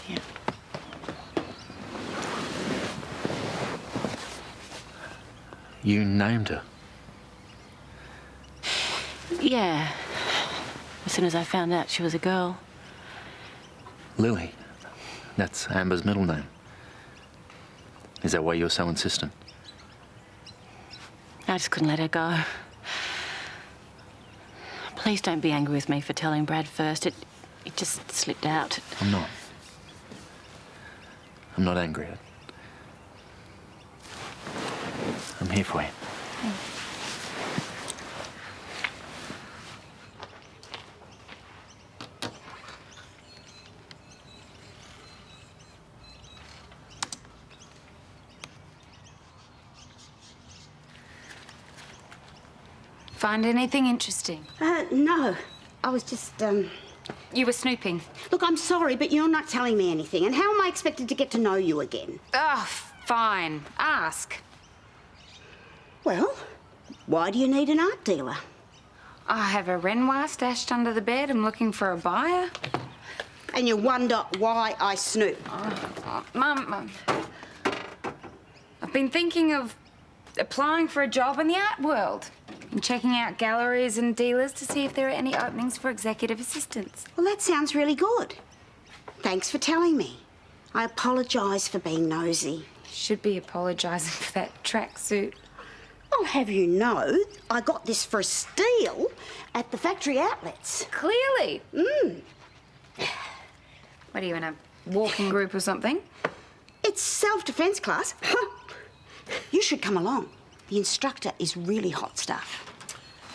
Yeah. You named her. Yeah. As soon as I found out she was a girl. Lily. That's Amber's middle name. Is that why you're so insistent? I just couldn't let her go. Please don't be angry with me for telling Brad first. It just slipped out. I'm not. I'm not angry. I'm here for you. Find anything interesting? No. I was just, You were snooping? Look, I'm sorry, but you're not telling me anything. And how am I expected to get to know you again? Oh, fine. Ask. Well, why do you need an art dealer? I have a Renoir stashed under the bed. I'm looking for a buyer. And you wonder why I snoop? Mum, I've been thinking of applying for a job in the art world and checking out galleries and dealers to see if there are any openings for executive assistants. Well, that sounds really good. Thanks for telling me. I apologise for being nosy. Should be apologising for that tracksuit. I'll have you know, I got this for a steal at the factory outlets. Clearly. What are you, in a walking group or something? It's self-defence class. You should come along. The instructor is really hot stuff.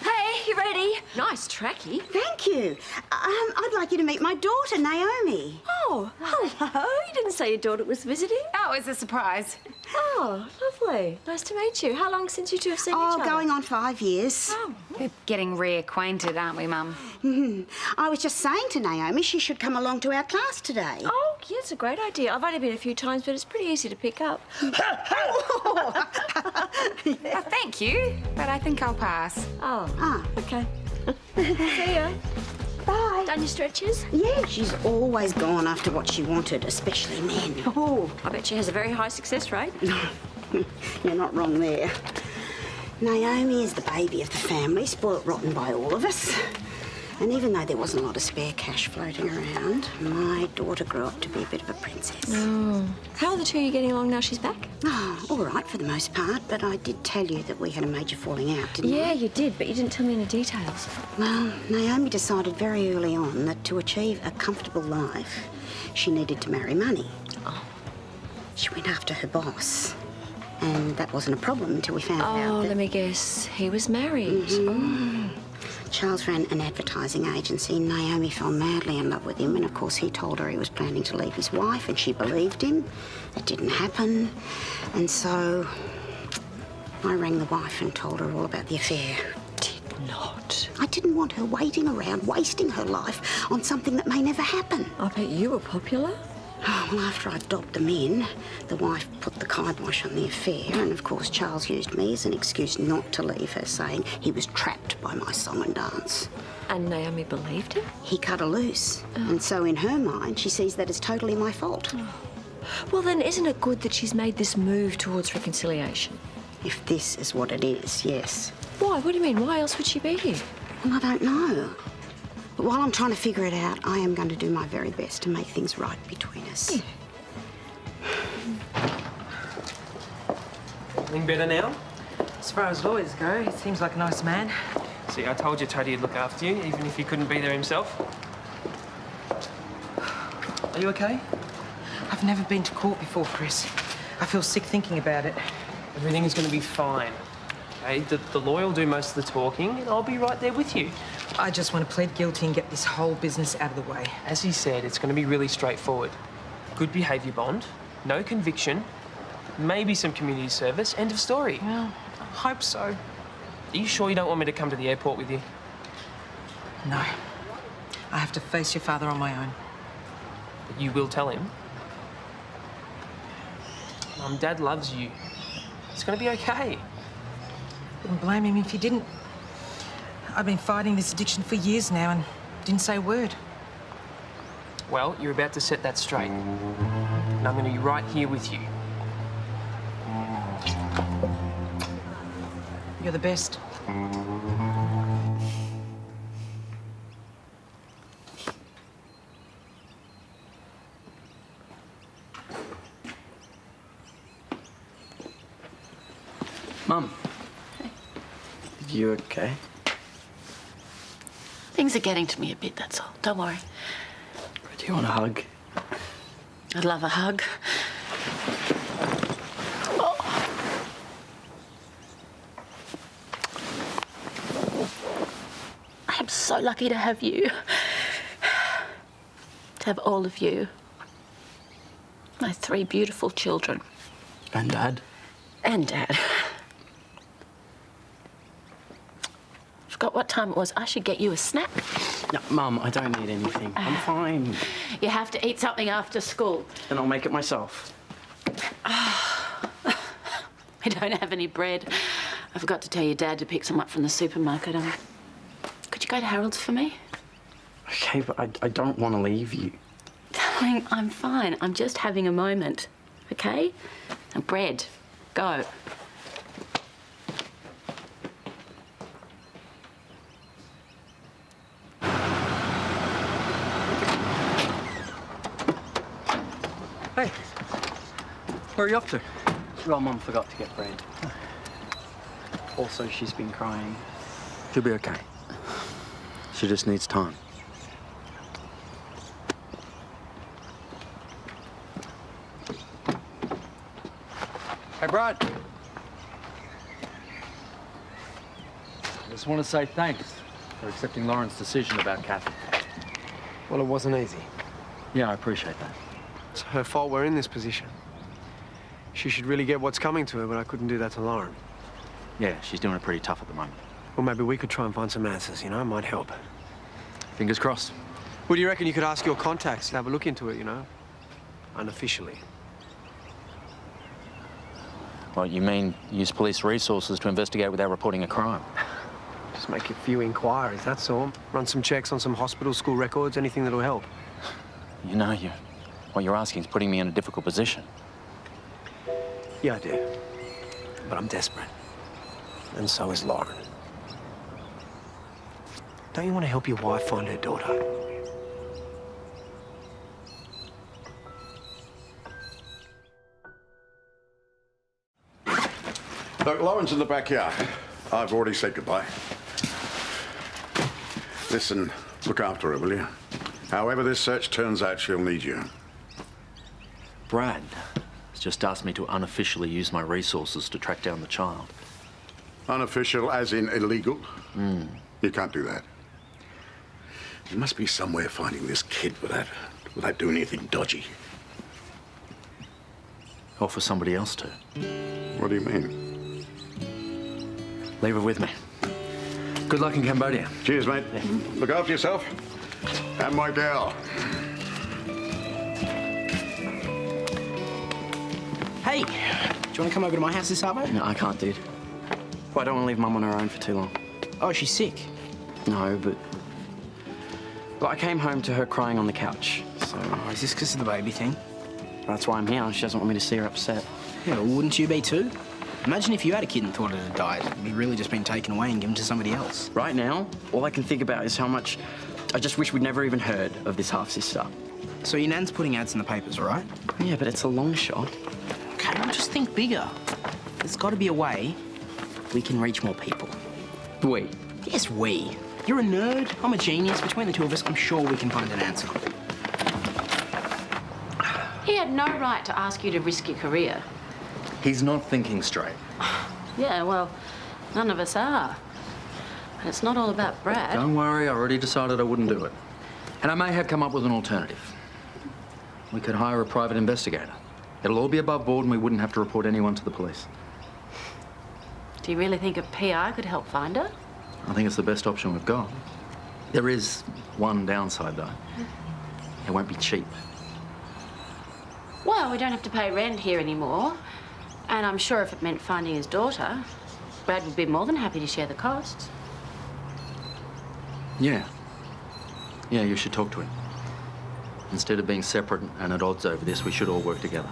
Hey, you ready? Nice trackie. Thank you. I'd like you to meet my daughter, Naomi. Oh, hello. You didn't say your daughter was visiting. Oh, it's a surprise. Oh, lovely. Nice to meet you. How long since you two have seen each other? Oh, going on 5 years. Oh, we're getting reacquainted, aren't we, Mum? I was just saying to Naomi she should come along to our class today. Oh, yeah, it's a great idea. I've only been a few times, but it's pretty easy to pick up. Oh, thank you, but I think I'll pass. Oh, okay. See ya. Bye. Done your stretches? Yeah, she's always gone after what she wanted, especially men. Oh, I bet she has a very high success rate. You're not wrong there. Naomi is the baby of the family, spoilt rotten by all of us. And even though there wasn't a lot of spare cash floating around, my daughter grew up to be a bit of a princess. Oh. How are the two of you getting along now she's back? Oh, all right for the most part, but I did tell you that we had a major falling out, didn't I? Yeah, you did, but you didn't tell me any details. Well, Naomi decided very early on that to achieve a comfortable life, she needed to marry money. Oh. She went after her boss, and that wasn't a problem until we found out that... let me guess. He was married. Mm-hmm. Charles ran an advertising agency. Naomi fell madly in love with him, and of course he told her he was planning to leave his wife, and she believed him. That didn't happen, and so I rang the wife and told her all about the affair. Did not. I didn't want her waiting around, wasting her life on something that may never happen. I bet you were popular. Oh, well, after I dobbed them in, the wife put the kibosh on the affair, and of course Charles used me as an excuse not to leave her, saying he was trapped by my song and dance. And Naomi believed him? He cut her loose, and so in her mind she sees that as totally my fault. Well, then isn't it good that she's made this move towards reconciliation? If this is what it is, yes. Why? What do you mean? Why else would she be here? Well, I don't know. But while I'm trying to figure it out, I am going to do my very best to make things right between us. Yeah. Feeling better now? As far as lawyers go, he seems like a nice man. See, I told you Toadie'd look after you, even if he couldn't be there himself. Are you okay? I've never been to court before, Chris. I feel sick thinking about it. Everything is going to be fine. Okay, the lawyer will do most of the talking, and I'll be right there with you. I just want to plead guilty and get this whole business out of the way. As he said, it's going to be really straightforward. Good behaviour bond, No conviction, maybe some community service, end of story. Well, I hope so. Are you sure you don't want me to come to the airport with you? No. I have to face your father on my own. But you will tell him? Mum, Dad loves you. It's gonna be okay. Wouldn't blame him if he didn't. I've been fighting this addiction for years now and didn't say a word. Well, you're about to set that straight. And I'm gonna be right here with you. You're the best. Mum. You okay? Things are getting to me a bit, that's all. Don't worry. Do you want a hug? I'd love a hug. I am so lucky to have you. To have all of you. My 3 beautiful children. And Dad? And Dad. Forgot what time it was. I should get you a snack. No, Mum, I don't need anything. I'm fine. You have to eat something after school. Then I'll make it myself. I don't have any bread. I forgot to tell your dad to pick some up from the supermarket. Could you go to Harold's for me? Okay, but I don't want to leave you. Darling, I'm fine. I'm just having a moment, okay? And bread. Go. Hey, where are you off to? Well, Mum forgot to get bread. Also, she's been crying. She'll be okay. She just needs time. Hey, Brad. I just want to say thanks for accepting Lauren's decision about Kathy. Well, it wasn't easy. Yeah, I appreciate that. It's her fault we're in this position. She should really get what's coming to her, but I couldn't do that to Lauren. Yeah, she's doing it pretty tough at the moment. Well, maybe we could try and find some answers, you know? It might help. Fingers crossed. Well, do you reckon you could ask your contacts to have a look into it, you know? Unofficially. What, you mean use police resources to investigate without reporting a crime? Just make a few inquiries, that's all. Run some checks on some hospital, school records, anything that'll help. You know, what you're asking is putting me in a difficult position. Yeah, I do. But I'm desperate. And so is Lauren. Don't you want to help your wife find her daughter? Look, Lauren's in the backyard. I've already said goodbye. Listen, look after her, will you? However this search turns out, she'll need you. Brad has just asked me to unofficially use my resources to track down the child. Unofficial as in illegal? Mm. You can't do that. There must be some way of finding this kid without doing anything dodgy. Or for somebody else to. What do you mean? Leave it with me. Good luck in Cambodia. Cheers, mate. Yeah. Look after yourself. And my gal. Hey, do you want to come over to my house this Arvo? No, I can't, dude. Well, I don't want to leave Mum on her own for too long. Oh, she's sick? No, but... Well, I came home to her crying on the couch, so... Oh, is this because of the baby thing? That's why I'm here. She doesn't want me to see her upset. Yeah, well, wouldn't you be too? Imagine if you had a kid and thought it had died. It had really just been taken away and given to somebody else. Right now, all I can think about is how much I just wish we'd never even heard of this half-sister. So your nan's putting ads in the papers, all right? Yeah, but it's a long shot. Okay, well, just think bigger. There's got to be a way we can reach more people. We? Yes, we. You're a nerd, I'm a genius. Between the two of us, I'm sure we can find an answer. He had no right to ask you to risk your career. He's not thinking straight. Yeah, well, none of us are. But it's not all about Brad. Don't worry, I already decided I wouldn't do it. And I may have come up with an alternative. We could hire a private investigator. It'll all be above board and we wouldn't have to report anyone to the police. Do you really think a PI could help find her? I think it's the best option we've got. There is one downside, though. It won't be cheap. Well, we don't have to pay rent here anymore. And I'm sure if it meant finding his daughter, Brad would be more than happy to share the costs. Yeah. Yeah, you should talk to him. Instead of being separate and at odds over this, we should all work together.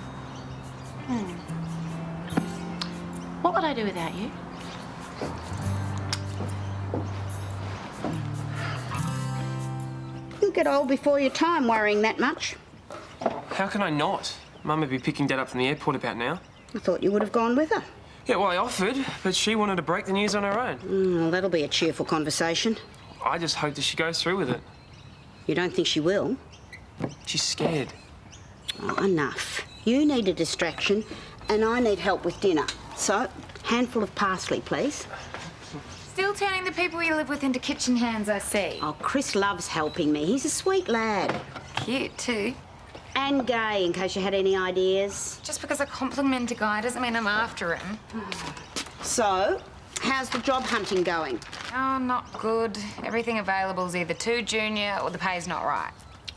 What would I do without you? You'll get old before your time worrying that much. How can I not? Mum would be picking Dad up from the airport about now. I thought you would have gone with her. Yeah, well, I offered, but she wanted to break the news on her own. Well, that'll be a cheerful conversation. I just hope that she goes through with it. You don't think she will? She's scared. Oh, enough. You need a distraction, and I need help with dinner. So, handful of parsley, please. Still turning the people you live with into kitchen hands, I see. Oh, Chris loves helping me. He's a sweet lad. Cute, too. And gay, in case you had any ideas. Just because I compliment a guy doesn't mean I'm after him. So, how's the job hunting going? Oh, not good. Everything available is either too junior or the pay's not right.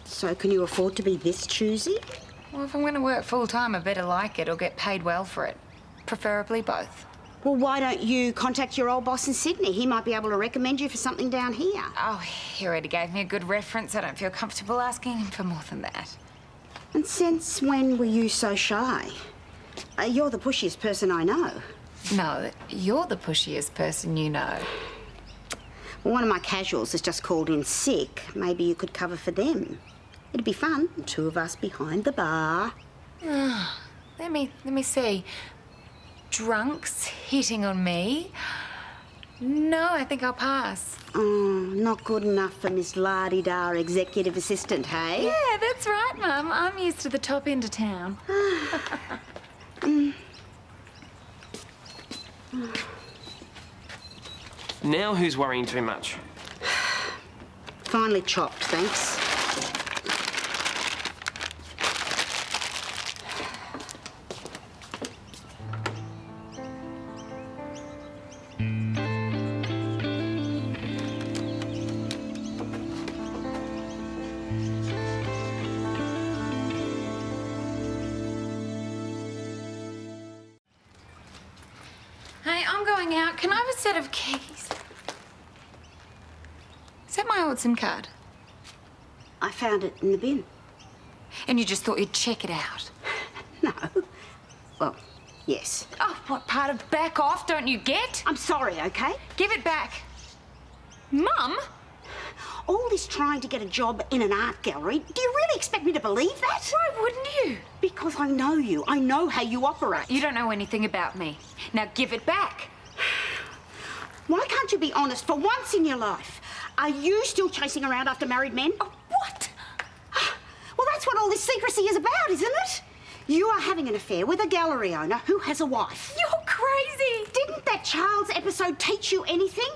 So, can you afford to be this choosy? Well, if I'm going to work full-time, I better like it or get paid well for it. Preferably both. Well, why don't you contact your old boss in Sydney? He might be able to recommend you for something down here. Oh, he already gave me a good reference. I don't feel comfortable asking him for more than that. And since when were you so shy? You're the pushiest person I know. No, you're the pushiest person you know. Well, one of my casuals has just called in sick. Maybe you could cover for them. It'd be fun, the two of us behind the bar. Let me see. Drunks hitting on me? No, I think I'll pass. Oh, not good enough for Miss La-di-da executive assistant, hey? Yeah, that's right, Mum. I'm used to the top end of town. Now who's worrying too much? Finely chopped, thanks. Hey, I'm going out. Can I have a set of keys? Is that my old SIM card? I found it in the bin. And you just thought you'd check it out? No. Well, yes. Oh, what part of back off don't you get? I'm sorry, okay? Give it back. Mum? All this trying to get a job in an art gallery, do you really expect me to believe that? Why wouldn't you? Because I know you. I know how you operate. You don't know anything about me. Now give it back. Why can't you be honest for once in your life? Are you still chasing around after married men? Oh, what? Well, that's what all this secrecy is about, isn't it? You are having an affair with a gallery owner who has a wife. You're crazy. Didn't that child's episode teach you anything?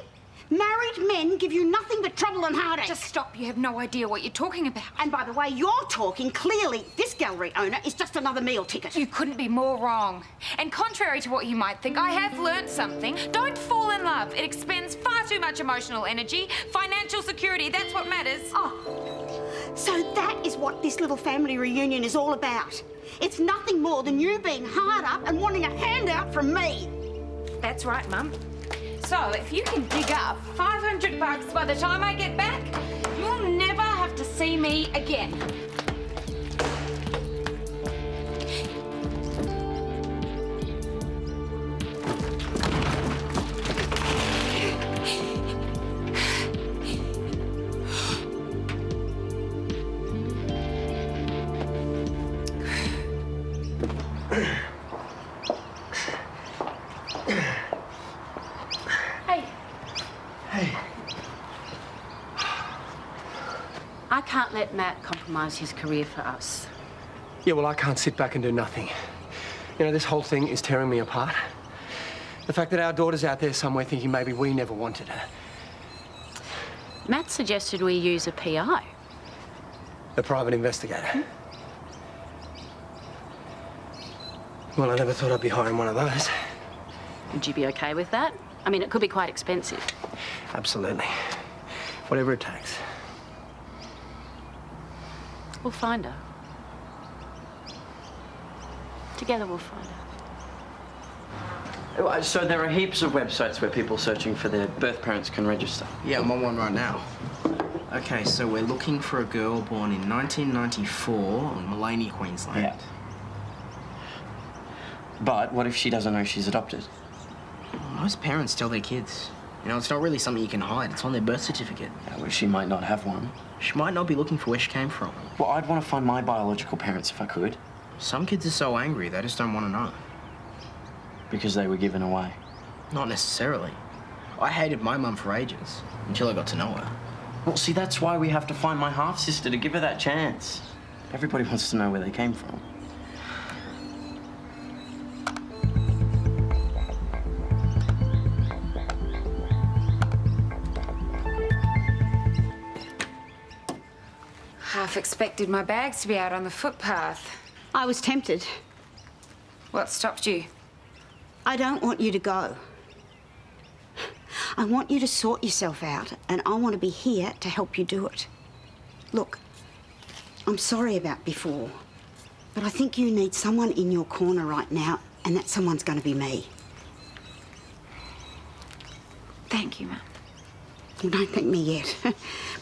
Married men give you nothing but trouble and heartache. Just stop. You have no idea what you're talking about. And by the way you're talking, clearly this gallery owner is just another meal ticket. You couldn't be more wrong. And contrary to what you might think, I have learnt something. Don't fall in love. It expends far too much emotional energy. Financial security, that's what matters. Oh, so that is what this little family reunion is all about. It's nothing more than you being hard up and wanting a handout from me. That's right, Mum. So, if you can dig up $500 by the time I get back, you'll never have to see me again. I can't let Matt compromise his career for us. Yeah, well, I can't sit back and do nothing. You know, this whole thing is tearing me apart. The fact that our daughter's out there somewhere thinking maybe we never wanted her. Matt suggested we use a PI. A private investigator. Well, I never thought I'd be hiring one of those. Would you be okay with that? I mean, it could be quite expensive. Absolutely. Whatever it takes. We'll find her. Together we'll find her. So there are heaps of websites where people searching for their birth parents can register. Yeah, I'm on one right now. Okay, so we're looking for a girl born in 1994 in Meyne, Queensland. Yeah. But what if she doesn't know she's adopted? Most parents tell their kids. You know, it's not really something you can hide. It's on their birth certificate. Yeah, well, she might not have one. She might not be looking for where she came from. Well, I'd want to find my biological parents if I could. Some kids are so angry, they just don't want to know. Because they were given away? Not necessarily. I hated my mum for ages, until I got to know her. Well, see, that's why we have to find my half-sister to give her that chance. Everybody wants to know where they came from. Half expected my bags to be out on the footpath. I was tempted. What stopped you? I don't want you to go. I want you to sort yourself out, and I want to be here to help you do it. Look, I'm sorry about before, but I think you need someone in your corner right now, and that someone's going to be me. Thank you, Mum. Well, don't thank me yet.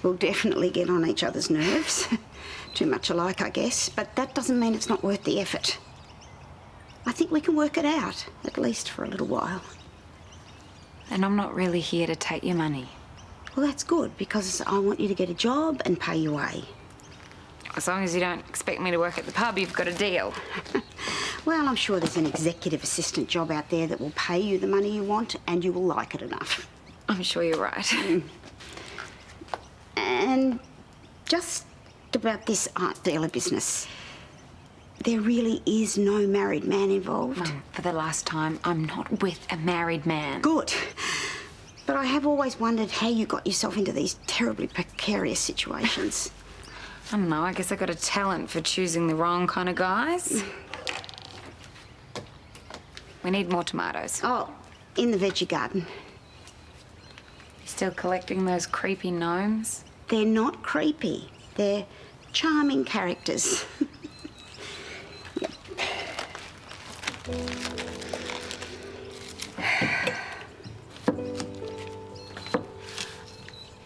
We'll definitely get on each other's nerves. Too much alike, I guess, but that doesn't mean it's not worth the effort. I think we can work it out, at least for a little while. And I'm not really here to take your money. Well, that's good, because I want you to get a job and pay your way. As long as you don't expect me to work at the pub, you've got a deal. Well, I'm sure there's an executive assistant job out there that will pay you the money you want, and you will like it enough. I'm sure you're right. And just about this art dealer business. There really is no married man involved. Mum, for the last time, I'm not with a married man. Good. But I have always wondered how you got yourself into these terribly precarious situations. I don't know, I guess I got a talent for choosing the wrong kind of guys. We need more tomatoes. Oh, in the veggie garden. Still collecting those creepy gnomes? They're not creepy. They're charming characters. Yep.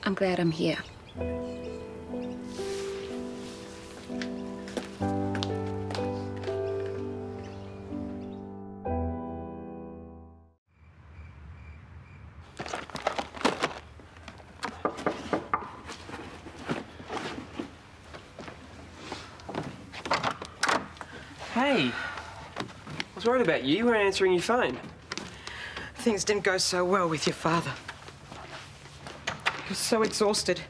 I'm glad I'm here. Hey, I was worried about you. You weren't answering your phone. Things didn't go so well with your father. He was so exhausted.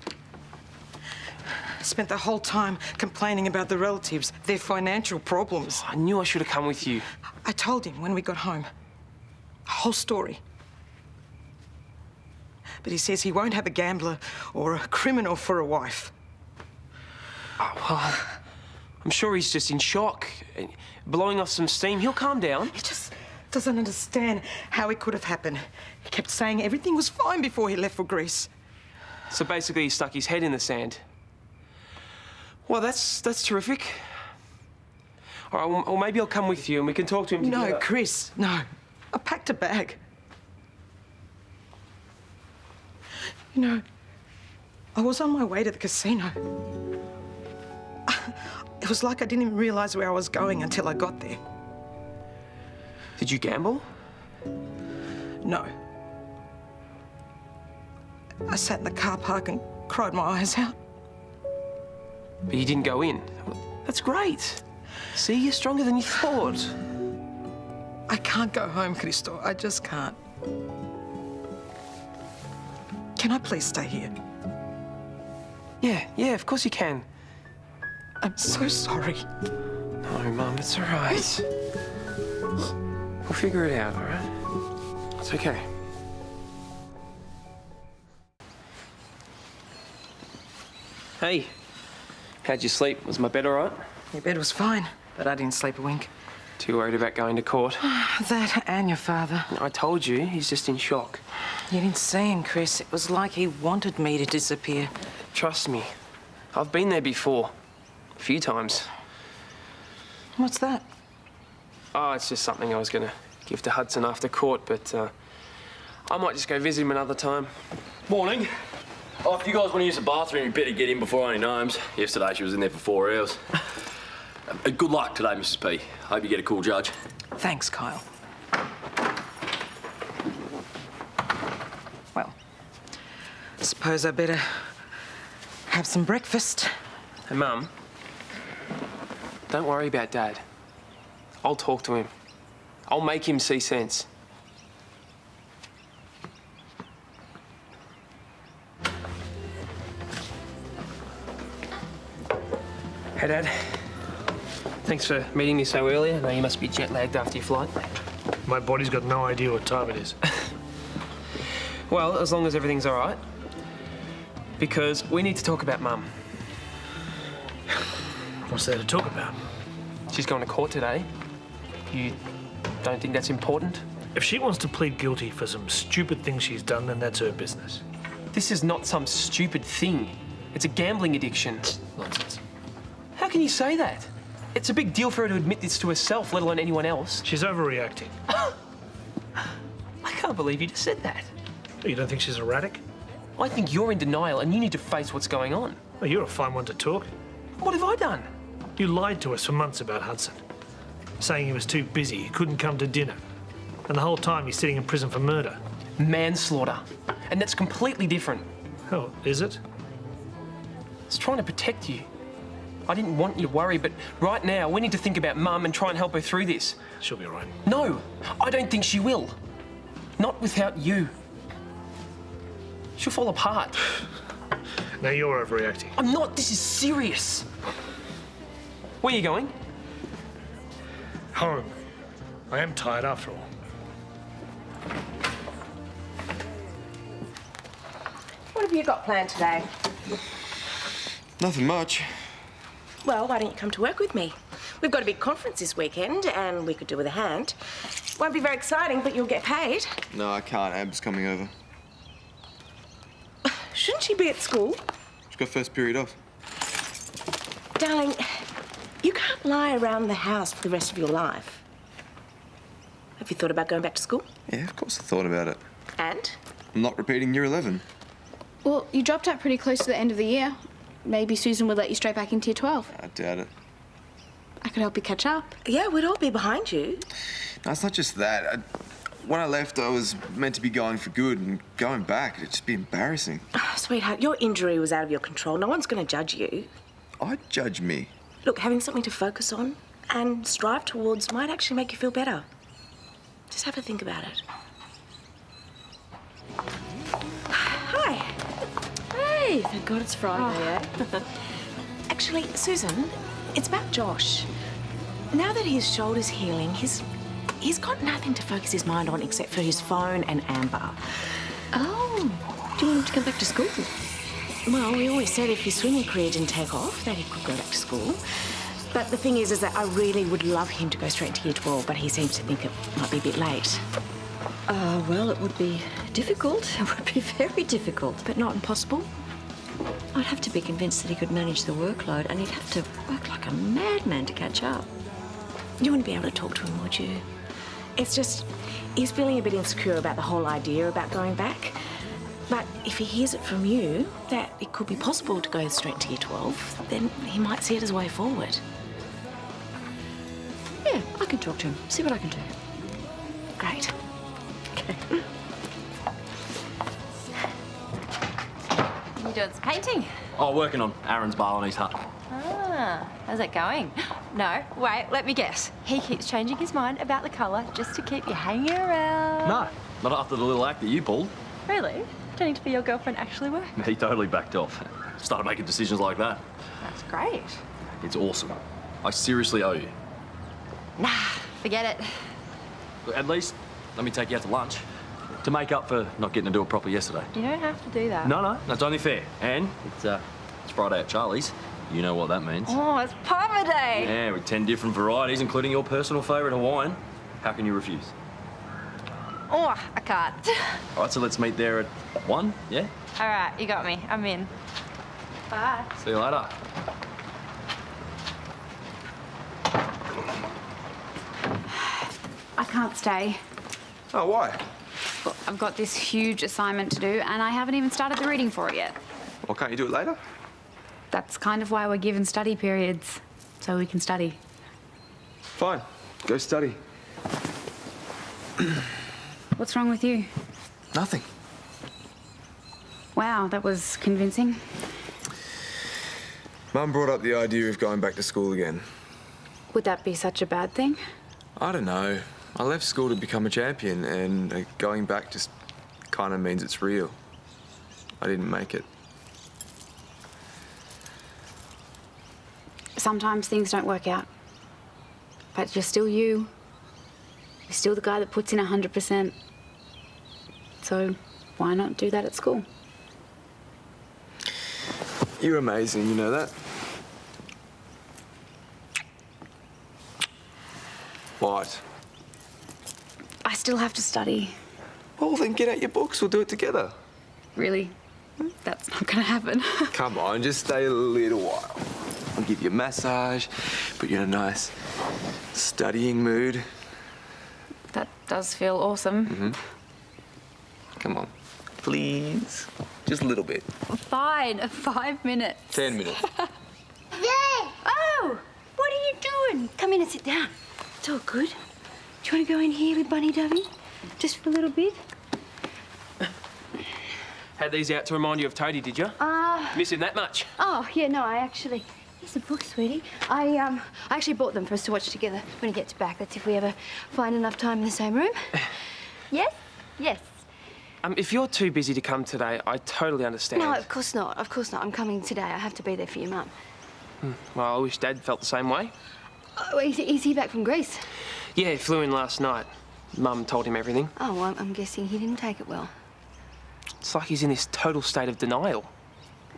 Spent the whole time complaining about the relatives, their financial problems. I knew I should have come with you. I told him when we got home. The whole story. But he says he won't have a gambler or a criminal for a wife. Oh, well, I'm sure he's just in shock, blowing off some steam. He'll calm down. He just doesn't understand how it could have happened. He kept saying everything was fine before he left for Greece. So basically, he stuck his head in the sand. Well, that's terrific. All right, well, maybe I'll come with you and we can talk to him together. No, Chris, no. I packed a bag. You know, I was on my way to the casino. It was like I didn't even realise where I was going until I got there. Did you gamble? No. I sat in the car park and cried my eyes out. But you didn't go in. That's great. See, you're stronger than you thought. I can't go home, Christo. I just can't. Can I please stay here? Yeah, of course you can. I'm so sorry. No, Mum, it's all right. We'll figure it out, all right? It's okay. Hey, how'd you sleep? Was my bed all right? Your bed was fine, but I didn't sleep a wink. Too worried about going to court? That and your father. I told you, he's just in shock. You didn't see him, Chris. It was like he wanted me to disappear. Trust me. I've been there before. A few times. What's that? Oh, it's just something I was going to give to Hudson after court, but I might just go visit him another time. Morning. Oh, if you guys want to use the bathroom, you better get in before any names. Yesterday she was in there for 4 hours. Good luck today, Mrs. P. Hope you get a cool judge. Thanks, Kyle. Well, suppose I better have some breakfast. Hey, Mum, don't worry about Dad. I'll talk to him. I'll make him see sense. Hey, Dad. Thanks for meeting me so early. I know you must be jet-lagged after your flight. My body's got no idea what time it is. Well, as long as everything's all right. Because we need to talk about Mum. What's there to talk about? She's going to court today. You don't think that's important? If she wants to plead guilty for some stupid thing she's done, then that's her business. This is not some stupid thing. It's a gambling addiction. Nonsense. How can you say that? It's a big deal for her to admit this to herself, let alone anyone else. She's overreacting. I can't believe you just said that. You don't think she's erratic? I think you're in denial and you need to face what's going on. Well, you're a fine one to talk. What have I done? You lied to us for months about Hudson, saying he was too busy, he couldn't come to dinner. And the whole time he's sitting in prison for murder. Manslaughter. And that's completely different. Oh, is it? I was trying to protect you. I didn't want you to worry, but right now we need to think about Mum and try and help her through this. She'll be all right. No, I don't think she will. Not without you. She'll fall apart. Now you're overreacting. I'm not. This is serious. Where are you going? Home. I am tired after all. What have you got planned today? Nothing much. Well, why don't you come to work with me? We've got a big conference this weekend, and we could do with a hand. Won't be very exciting, but you'll get paid. No, I can't. Ab's coming over. Shouldn't she be at school? She's got first period off. Darling, you can't lie around the house for the rest of your life. Have you thought about going back to school? Yeah, of course I thought about it. And? I'm not repeating year 11. Well, you dropped out pretty close to the end of the year. Maybe Susan would let you straight back into year 12. I doubt it. I could help you catch up. Yeah, we'd all be behind you. No, it's not just that. When I left, I was meant to be going for good, and going back, it'd just be embarrassing. Oh, sweetheart, your injury was out of your control. No one's going to judge you. I'd judge me. Look, having something to focus on and strive towards might actually make you feel better. Just have a think about it. Hi. Hey, thank God it's Friday, eh? Actually, Susan, it's about Josh. Now that his shoulder's healing, he's got nothing to focus his mind on except for his phone and Amber. Oh, do you want him to come back to school? Well, we always said if his swimming career didn't take off, that he could go back to school. But the thing is that I really would love him to go straight to year 12, but he seems to think it might be a bit late. Well, it would be difficult. It would be very difficult. But not impossible? I'd have to be convinced that he could manage the workload, and he'd have to work like a madman to catch up. You wouldn't be able to talk to him, would you? It's just, he's feeling a bit insecure about the whole idea about going back. But if he hears it from you, that it could be possible to go straight to year 12, then he might see it as a way forward. Yeah, I can talk to him, see what I can do. Great. Okay. You doing some painting? Oh, working on Aaron's bar on his hut. Ah, how's it going? No, wait, let me guess. He keeps changing his mind about the colour just to keep you hanging around. No, not after the little act that you pulled. Really? Pretending to be your girlfriend actually worked? He totally backed off. Started making decisions like that. That's great. It's awesome. I seriously owe you. Nah, forget it. At least, let me take you out to lunch. To make up for not getting to do it properly yesterday. You don't have to do that. No, that's only fair. And it's Friday at Charlie's. You know what that means. Oh, it's Papa Day. Yeah, with 10 different varieties, including your personal favourite Hawaiian. How can you refuse? Oh, I can't. All right, so let's meet there at 1, yeah? All right, you got me. I'm in. Bye. See you later. I can't stay. Oh, why? Well, I've got this huge assignment to do, and I haven't even started the reading for it yet. Well, can't you do it later? That's kind of why we're given study periods, so we can study. Fine. Go study. What's wrong with you? Nothing. Wow, that was convincing. Mum brought up the idea of going back to school again. Would that be such a bad thing? I don't know. I left school to become a champion, and going back just kind of means it's real. I didn't make it. Sometimes things don't work out. But you're still you. You're still the guy that puts in 100%. So why not do that at school? You're amazing, you know that? What? I still have to study. Well, then get out your books. We'll do it together. Really? That's not gonna happen. Come on, just stay a little while. I'll give you a massage, put you in a nice studying mood. That does feel awesome. Mm-hmm. Come on, please. Just a little bit. Fine, 5 minutes. 10 minutes. Oh, what are you doing? Come in and sit down. It's all good. Do you want to go in here with Bunny Dovey? Just for a little bit? Had these out to remind you of Toadie, did you? Missing that much? Oh, yeah, no, I actually... Here's a book, sweetie. I actually bought them for us to watch together when he gets back. That's if we ever find enough time in the same room. Yes? Yes. If you're too busy to come today, I totally understand. No, of course not. Of course not. I'm coming today. I have to be there for your mum. Well, I wish Dad felt the same way. Oh, is he back from Greece? Yeah, he flew in last night. Mum told him everything. Oh, well, I'm guessing he didn't take it well. It's like he's in this total state of denial.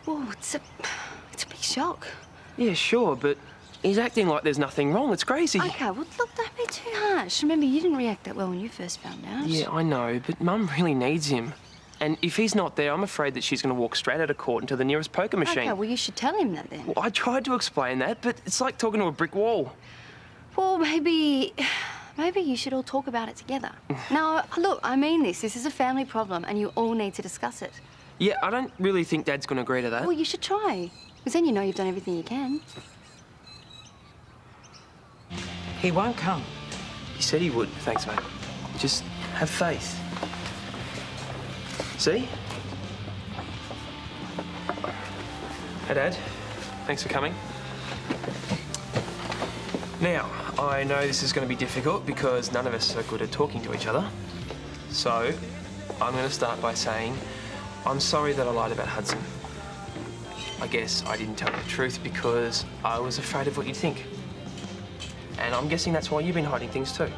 Well, it's a big shock. Yeah, sure, but he's acting like there's nothing wrong. It's crazy. Okay, well, look, don't be too harsh. Remember, you didn't react that well when you first found out. Yeah, I know, but Mum really needs him. And if he's not there, I'm afraid that she's going to walk straight out of court into the nearest poker machine. Okay, well, you should tell him that then. Well, I tried to explain that, but it's like talking to a brick wall. Well, maybe you should all talk about it together. No, look, I mean this. This is a family problem, and you all need to discuss it. Yeah, I don't really think Dad's going to agree to that. Well, you should try. Because then you know you've done everything you can. He won't come. He said he would. Thanks, mate. Just have faith. See? Hey, Dad. Thanks for coming. Now, I know this is going to be difficult because none of us are good at talking to each other. So, I'm going to start by saying I'm sorry that I lied about Hudson. I guess I didn't tell you the truth because I was afraid of what you'd think. And I'm guessing that's why you've been hiding things too.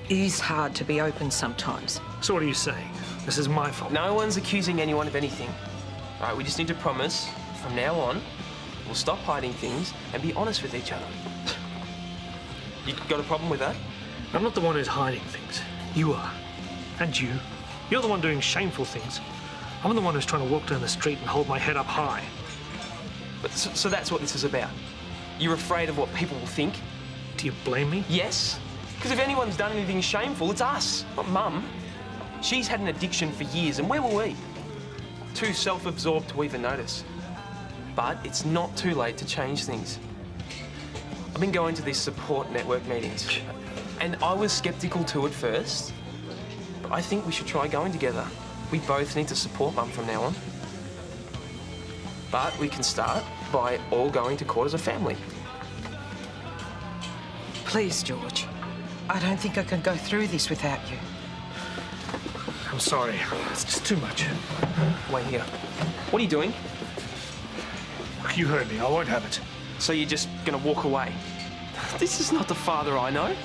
It is hard to be open sometimes. So what are you saying? This is my fault? No one's accusing anyone of anything. All right, we just need to promise from now on we'll stop hiding things and be honest with each other. You got a problem with that? I'm not the one who's hiding things. You are. And you. You're the one doing shameful things. I'm the one who's trying to walk down the street and hold my head up high. But so that's what this is about. You're afraid of what people will think? Do you blame me? Yes. Because if anyone's done anything shameful, it's us, not Mum. She's had an addiction for years, and where were we? Too self-absorbed to even notice. But it's not too late to change things. I've been going to these support network meetings, and I was sceptical too at first, but I think we should try going together. We both need to support Mum from now on. But we can start by all going to court as a family. Please, George. I don't think I can go through this without you. I'm sorry. It's just too much. Wait here. What are you doing? You heard me. I won't have it. So you're just gonna walk away? This is not the father I know.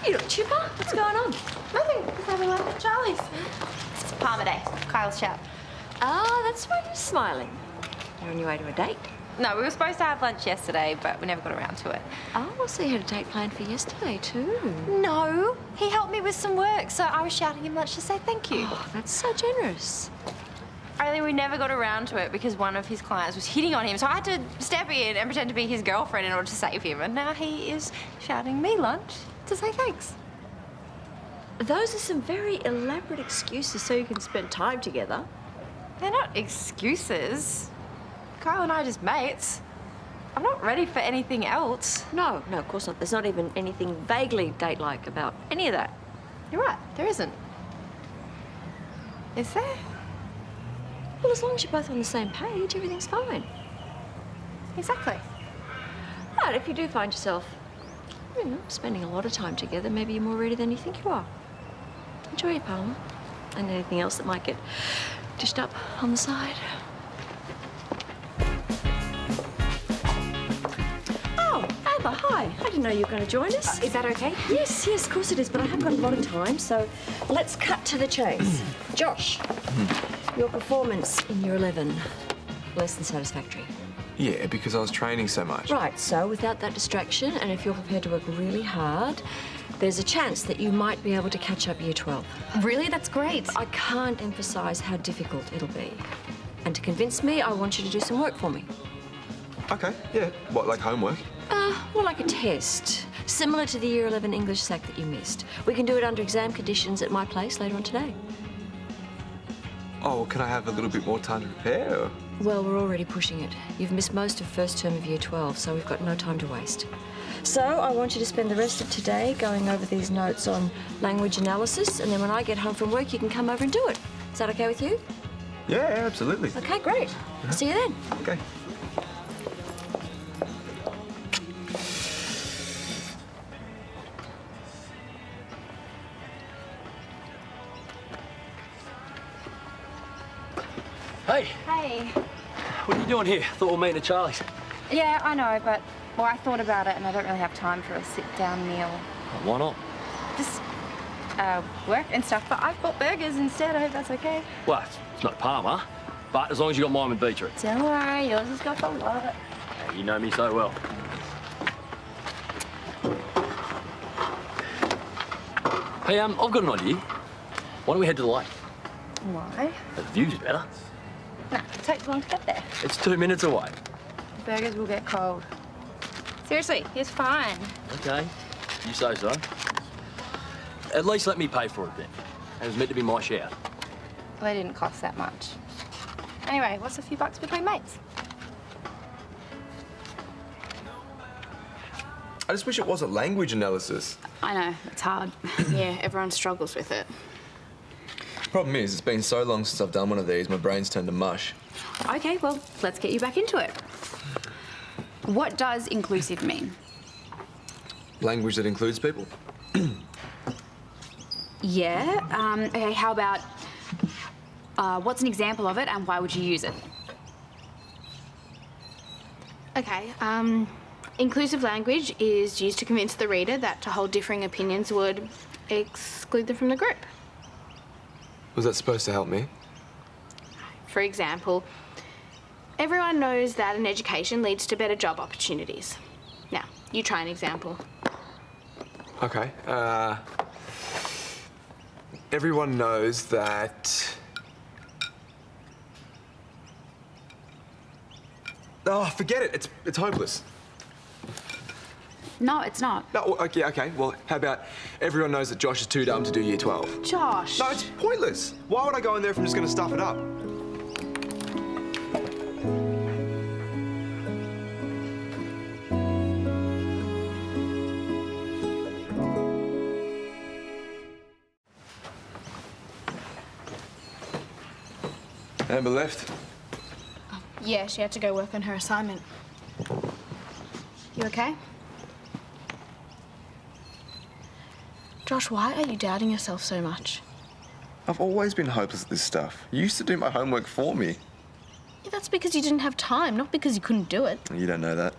You look chipper. What's going on? Nothing. Just having lunch at Charlie's. It's Palmer Day. Kyle's chat. Ah, that's why you're smiling. You're on your way to a date. No, we were supposed to have lunch yesterday, but we never got around to it. Oh, so you had a date planned for yesterday too. No, he helped me with some work, so I was shouting him lunch to say thank you. Oh, that's so generous. Only we never got around to it because one of his clients was hitting on him, so I had to step in and pretend to be his girlfriend in order to save him, and now he is shouting me lunch to say thanks. Those are some very elaborate excuses so you can spend time together. They're not excuses. Kyle and I are just mates. I'm not ready for anything else. No, of course not. There's not even anything vaguely date-like about any of that. You're right, there isn't. Is there? Well, as long as you're both on the same page, everything's fine. Exactly. But if you do find yourself, you know, spending a lot of time together, maybe you're more ready than you think you are. Enjoy your Palmer. And anything else that might get dished up on the side. Oh, Amber, hi. I didn't know you were going to join us. Is that okay? Yes, of course it is, but I haven't got a lot of time, so let's cut to the chase. Josh, your performance in Year 11, less than satisfactory. Yeah, because I was training so much. Right, so without that distraction, and if you're prepared to work really hard, there's a chance that you might be able to catch up Year 12. Really? That's great. I can't emphasise how difficult it'll be. And to convince me, I want you to do some work for me. Okay, yeah. What, like homework? More like a test. Similar to the Year 11 English sack that you missed. We can do it under exam conditions at my place later on today. Oh, well, can I have a little bit more time to prepare? Or? Well, we're already pushing it. You've missed most of first term of Year 12, so we've got no time to waste. So I want you to spend the rest of today going over these notes on language analysis, and then when I get home from work, you can come over and do it. Is that okay with you? Yeah, absolutely. Okay, great. I'll see you then. Okay. Hey, Hey. what are you doing here? Thought we'll meet at Charlie's. Yeah, I know, but, well, I thought about it and I don't really have time for a sit-down meal. Why not? Just, work and stuff, but I've bought burgers instead. I hope that's okay. Well, it's not Palmer, but as long as you got mine with beetroot. Don't worry, yours has got the lot. Yeah, you know me so well. Hey, I've got an idea. Why don't we head to the lake? Why? The view's better. Nah, it takes long to get there. It's 2 minutes away. The burgers will get cold. Seriously, it's fine. Okay, you say so. At least let me pay for it then. It was meant to be my share. Well, they didn't cost that much. Anyway, what's a few bucks between mates? I just wish it wasn't language analysis. I know, it's hard. Yeah, everyone struggles with it. Problem is, it's been so long since I've done one of these, my brain's turned to mush. Okay, well, let's get you back into it. What does inclusive mean? Language that includes people? Yeah, okay, how about, what's an example of it and why would you use it? Okay, inclusive language is used to convince the reader that to hold differing opinions would exclude them from the group. Was that supposed to help me? For example, everyone knows that an education leads to better job opportunities. Now, you try an example. Okay, everyone knows that... Oh, forget it. It's hopeless. No, it's not. No, okay. Well, how about everyone knows that Josh is too dumb to do Year 12? Josh! No, it's pointless. Why would I go in there if I'm just going to stuff it up? Amber left. Yeah, she had to go work on her assignment. You okay? Josh, why are you doubting yourself so much? I've always been hopeless at this stuff. You used to do my homework for me. Yeah, that's because you didn't have time, not because you couldn't do it. You don't know that.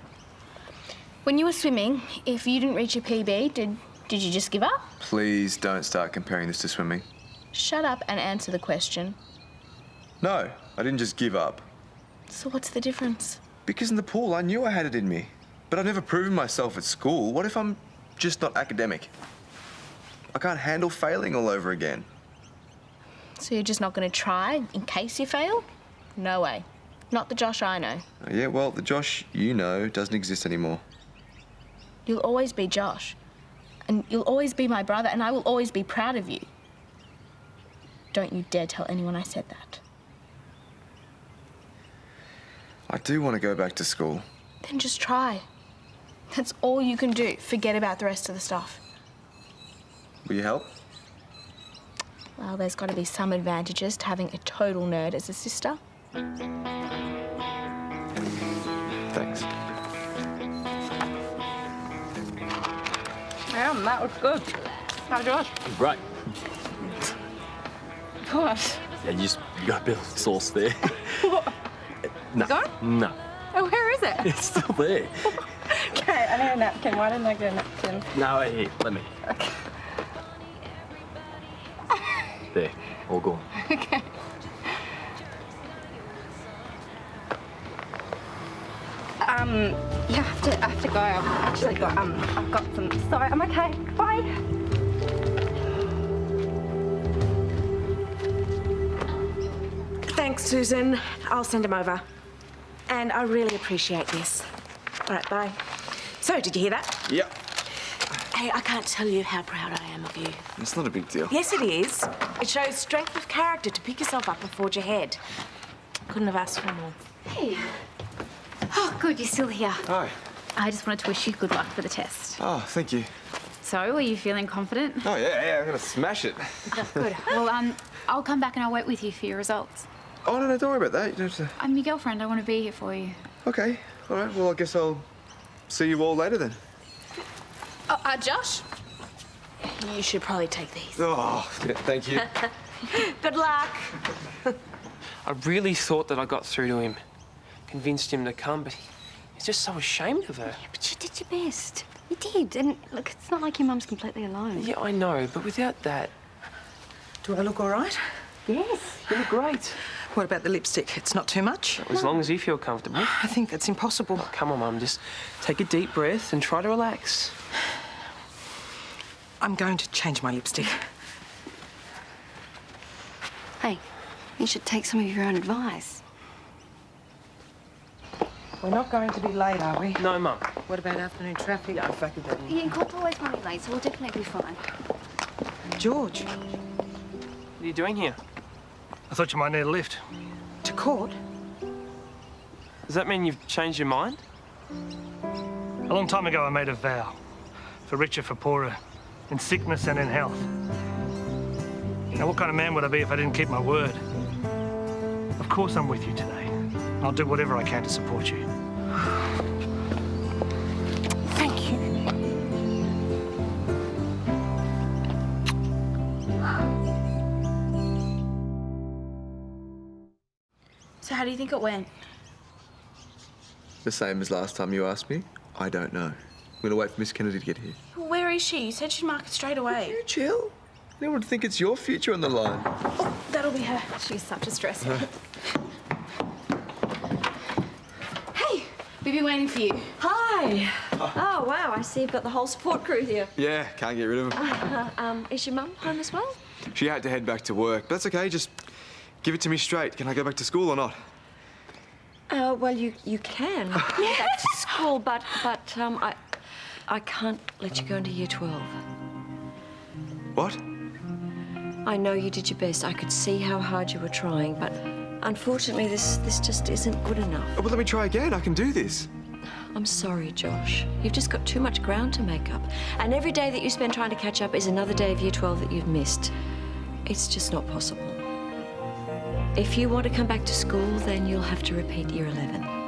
When you were swimming, if you didn't reach your PB, did Did you just give up? Please don't start comparing this to swimming. Shut up and answer the question. No, I didn't just give up. So what's the difference? Because in the pool, I knew I had it in me. But I've never proven myself at school. What if I'm just not academic? I can't handle failing all over again. So you're just not going to try in case you fail? No way. Not the Josh I know. Yeah, well, the Josh you know doesn't exist anymore. You'll always be Josh. And you'll always be my brother, and I will always be proud of you. Don't you dare tell anyone I said that. I do want to go back to school. Then just try. That's all you can do. Forget about the rest of the stuff. Will you help? Well, there's got to be some advantages to having a total nerd as a sister. Thanks. Yeah, that was good. How's yours? Right. What? Yeah, you got a bit of sauce there. What? No. Gone? No. Oh, where is it? It's still there. Okay, I need a napkin. Why didn't I get a napkin? No, here, let me. Okay. There, all gone. Okay. Yeah, I have to go. I've actually got I've got some. Sorry, I'm okay. Bye. Thanks, Susan. I'll send him over. And I really appreciate this. All right, bye. So, did you hear that? Yep. Hey, I can't tell you how proud I am of you. It's not a big deal. Yes, it is. It shows strength of character to pick yourself up and forge ahead. Couldn't have asked for more. Hey. Oh, good, you're still here. Hi. I just wanted to wish you good luck for the test. Oh, thank you. So, are you feeling confident? Oh, yeah, I'm going to smash it. Good. Well, I'll come back and I'll wait with you for your results. Oh, no, don't worry about that. You don't have to... I'm your girlfriend. I want to be here for you. Okay. All right, well, I guess I'll see you all later then. Josh? You should probably take these. Oh, yeah, thank you. Good luck. I really thought that I got through to him, convinced him to come, but he's just so ashamed of her. Yeah, but you did your best. You did. And look, it's not like your mum's completely alone. Yeah, I know, but without that... Do I look all right? Yes, you look great. What about the lipstick? It's not too much? As long as you feel comfortable. I think that's impossible. Oh, come on, Mum, just take a deep breath and try to relax. I'm going to change my lipstick. Hey, you should take some of your own advice. We're not going to be late, are we? No, Mum. What about afternoon traffic? Yeah, I factored that in. Yeah, and Cole's always running late, so we'll definitely be fine. George. What are you doing here? I thought you might need a lift. To court? Does that mean you've changed your mind? A long time ago, I made a vow. For richer, for poorer, in sickness and in health. Now, what kind of man would I be if I didn't keep my word? Of course I'm with you today. I'll do whatever I can to support you. Thank you. So how do you think it went? The same as last time you asked me. I don't know. I'm going to wait for Miss Kennedy to get here. Where is she? You said she'd mark it straight away. You chill. Anyone would think it's your future on the line. Oh, that'll be her. She's such a stress. Hey, we've been waiting for you. Hi. Oh, wow, I see you've got the whole support crew here. Yeah, can't get rid of him. Is your mum home as well? She had to head back to work. But that's okay, just give it to me straight. Can I go back to school or not? Well, you can go back to school, but I can't let you go into year 12. What? I know you did your best. I could see how hard you were trying, but unfortunately, this just isn't good enough. Oh, well, let me try again. I can do this. I'm sorry, Josh. You've just got too much ground to make up. And every day that you spend trying to catch up is another day of year 12 that you've missed. It's just not possible. If you want to come back to school, then you'll have to repeat year 11.